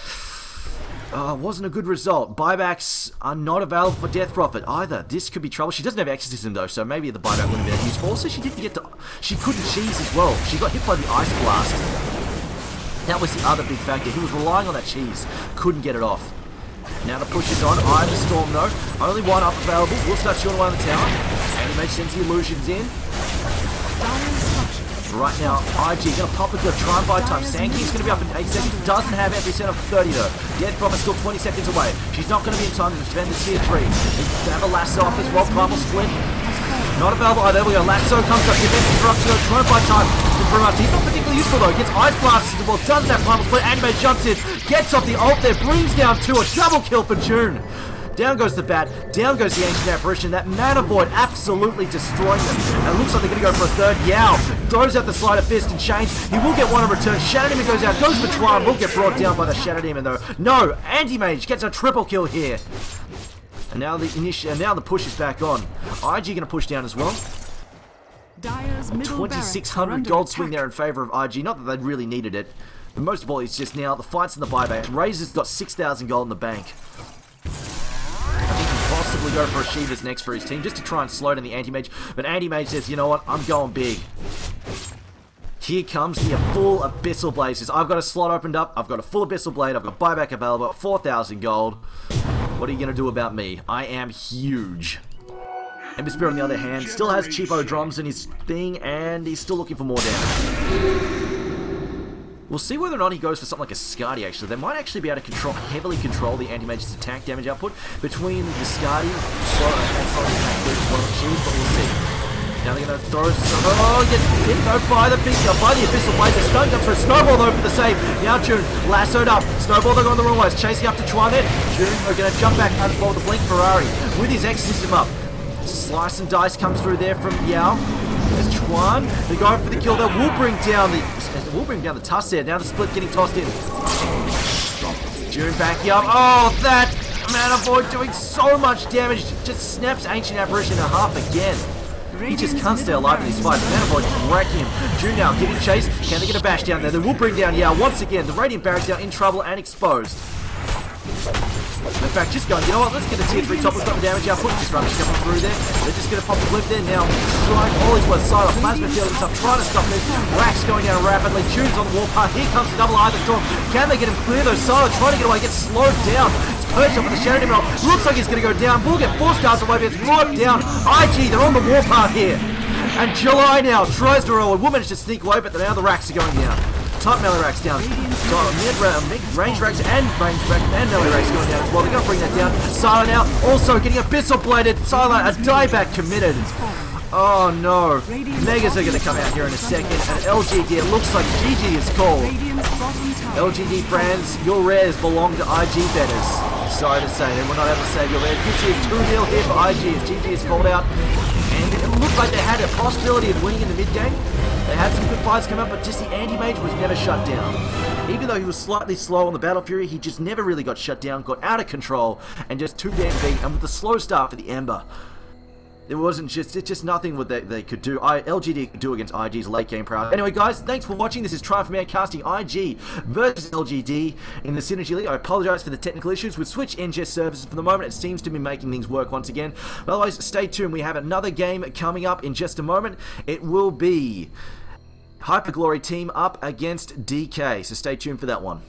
wasn't a good result. Buybacks are not available for Death Prophet either. This could be trouble. She doesn't have Exorcism though, so maybe the buyback wouldn't have been useful. Also, she couldn't cheese as well. She got hit by the Ice Blast. That was the other big factor. He was relying on that cheese. Couldn't get it off. Now the push is on. Eye of the Storm though. Only one up available. We'll start shooting one on the tower. And Anti-Mage sends the illusions in. Dire structures. Right now, IG going to pop it, going to try and buy time. Sankey's going to be up in 8 seconds. Doesn't have every set of 30 though. Death Promise still 20 seconds away. She's not going to be in time to defend the tier 3. They have a lasso off as well. Primal Split. Not available. Oh, there we go. Lasso comes up. Defense interruption. Try and buy time. He's not particularly useful though. Gets Ice Blast as well. Doesn't have Primal Split. Anime jumps in. Gets off the ult there. Brings down 2. A double kill for June. Down goes the bat, down goes the Ancient Apparition. That Mana Void absolutely destroying them. And it looks like they're going to go for a third. Yao throws out the Sleight of Fist and Change. He will get one in return. Shadow Demon goes out, goes for Triumph. Will get brought down by the Shadow Demon though. No, Anti-Mage gets a triple kill here. And now the push is back on. IG going to push down as well. Dire's middle 2,600 gold swing there in favour of IG. Not that they really needed it. But most of all, it's just now the fights and the buyback. Razor's got 6,000 gold in the bank. I think he can possibly go for a Shiva's next for his team just to try and slow down the Anti-Mage. But Anti-Mage says, you know what, I'm going big. Here comes the full Abyssal Blazes. I've got a slot opened up. I've got a full Abyssal Blade. I've got buyback available at 4,000 gold. What are you going to do about me? I am huge. Ember Spirit, on the other hand, still has cheapo drums in his thing, and he's still looking for more damage. We'll see whether or not he goes for something like a Skadi, actually. They might actually be able to heavily control the Anti-Mage's attack damage output between the Skadi and Solid Attack Shields, but we'll see. Now they're going to throw... Oh, gets hit though by the Abyssal Blade. The stun comes for a Snowball though for the save. Now June lassoed up. Snowball, they're going the wrong way. It's chasing up to Chuan there. June are going to jump back and follow the Blink Ferrari with his Exorcism up. Slice and Dice comes through there from Yao. There's Chuan. They're going for the kill that will bring down the Tusk there. Now the Split getting tossed in. June backing up. Oh, that Mana Void doing so much damage. Just snaps Ancient Apparition in half again. He just can't stay alive in these fights. Mana Void wrecking him. June now getting chased. Can they get a bash down there? They will bring down Yao once again. The Radiant Barracks now in trouble and exposed. In fact, just going, you know what, let's get the tier 3 top. We've got the damage output. Disruption coming through there. They're just going to pop the blip there now. Strike all his worth. Silent Plasma Field is up, trying to stop this. Rax going down rapidly. Tunes on the warpath. Here comes the double Either Storm. Can they get him clear though? Silent trying to get away. Gets slowed down. It's perched up with the Shadow Demon. Looks like he's going to go down. We'll get 4 stars away, but it's right down. IG, they're on the warpath here. And July now tries to roll. Will manage to sneak away, but now the Racks are going down. Top melee racks down. Mid-range racks and melee racks going down as well. They're going to bring that down. Sylar now also getting Abyssal Bladed. Sylar, a dieback committed. Oh no. Megas are going to come out here in a second. And LGD, it looks like GG is called. LGD brands, your rares belong to IG betters. Sorry to say, we're not able to save your rares. This is 2-0 here for IG as GG is called out. And it looked like they had a possibility of winning in the mid-game. They had some good fights come up, but just the Anti-Mage was never shut down. Even though he was slightly slow on the Battle Fury, he just never really got shut down, got out of control, and just too damn beat. And with the slow start for the Ember, it's just nothing what they could do. LGD could do against IG's late game prowess. Anyway, guys, thanks for watching. This is Triumph Man casting IG versus LGD in the Synergy League. I apologize for the technical issues with Switch ingest services. For the moment, it seems to be making things work once again. But otherwise, stay tuned. We have another game coming up in just a moment. It will be Hyperglory team up against DK. So stay tuned for that one.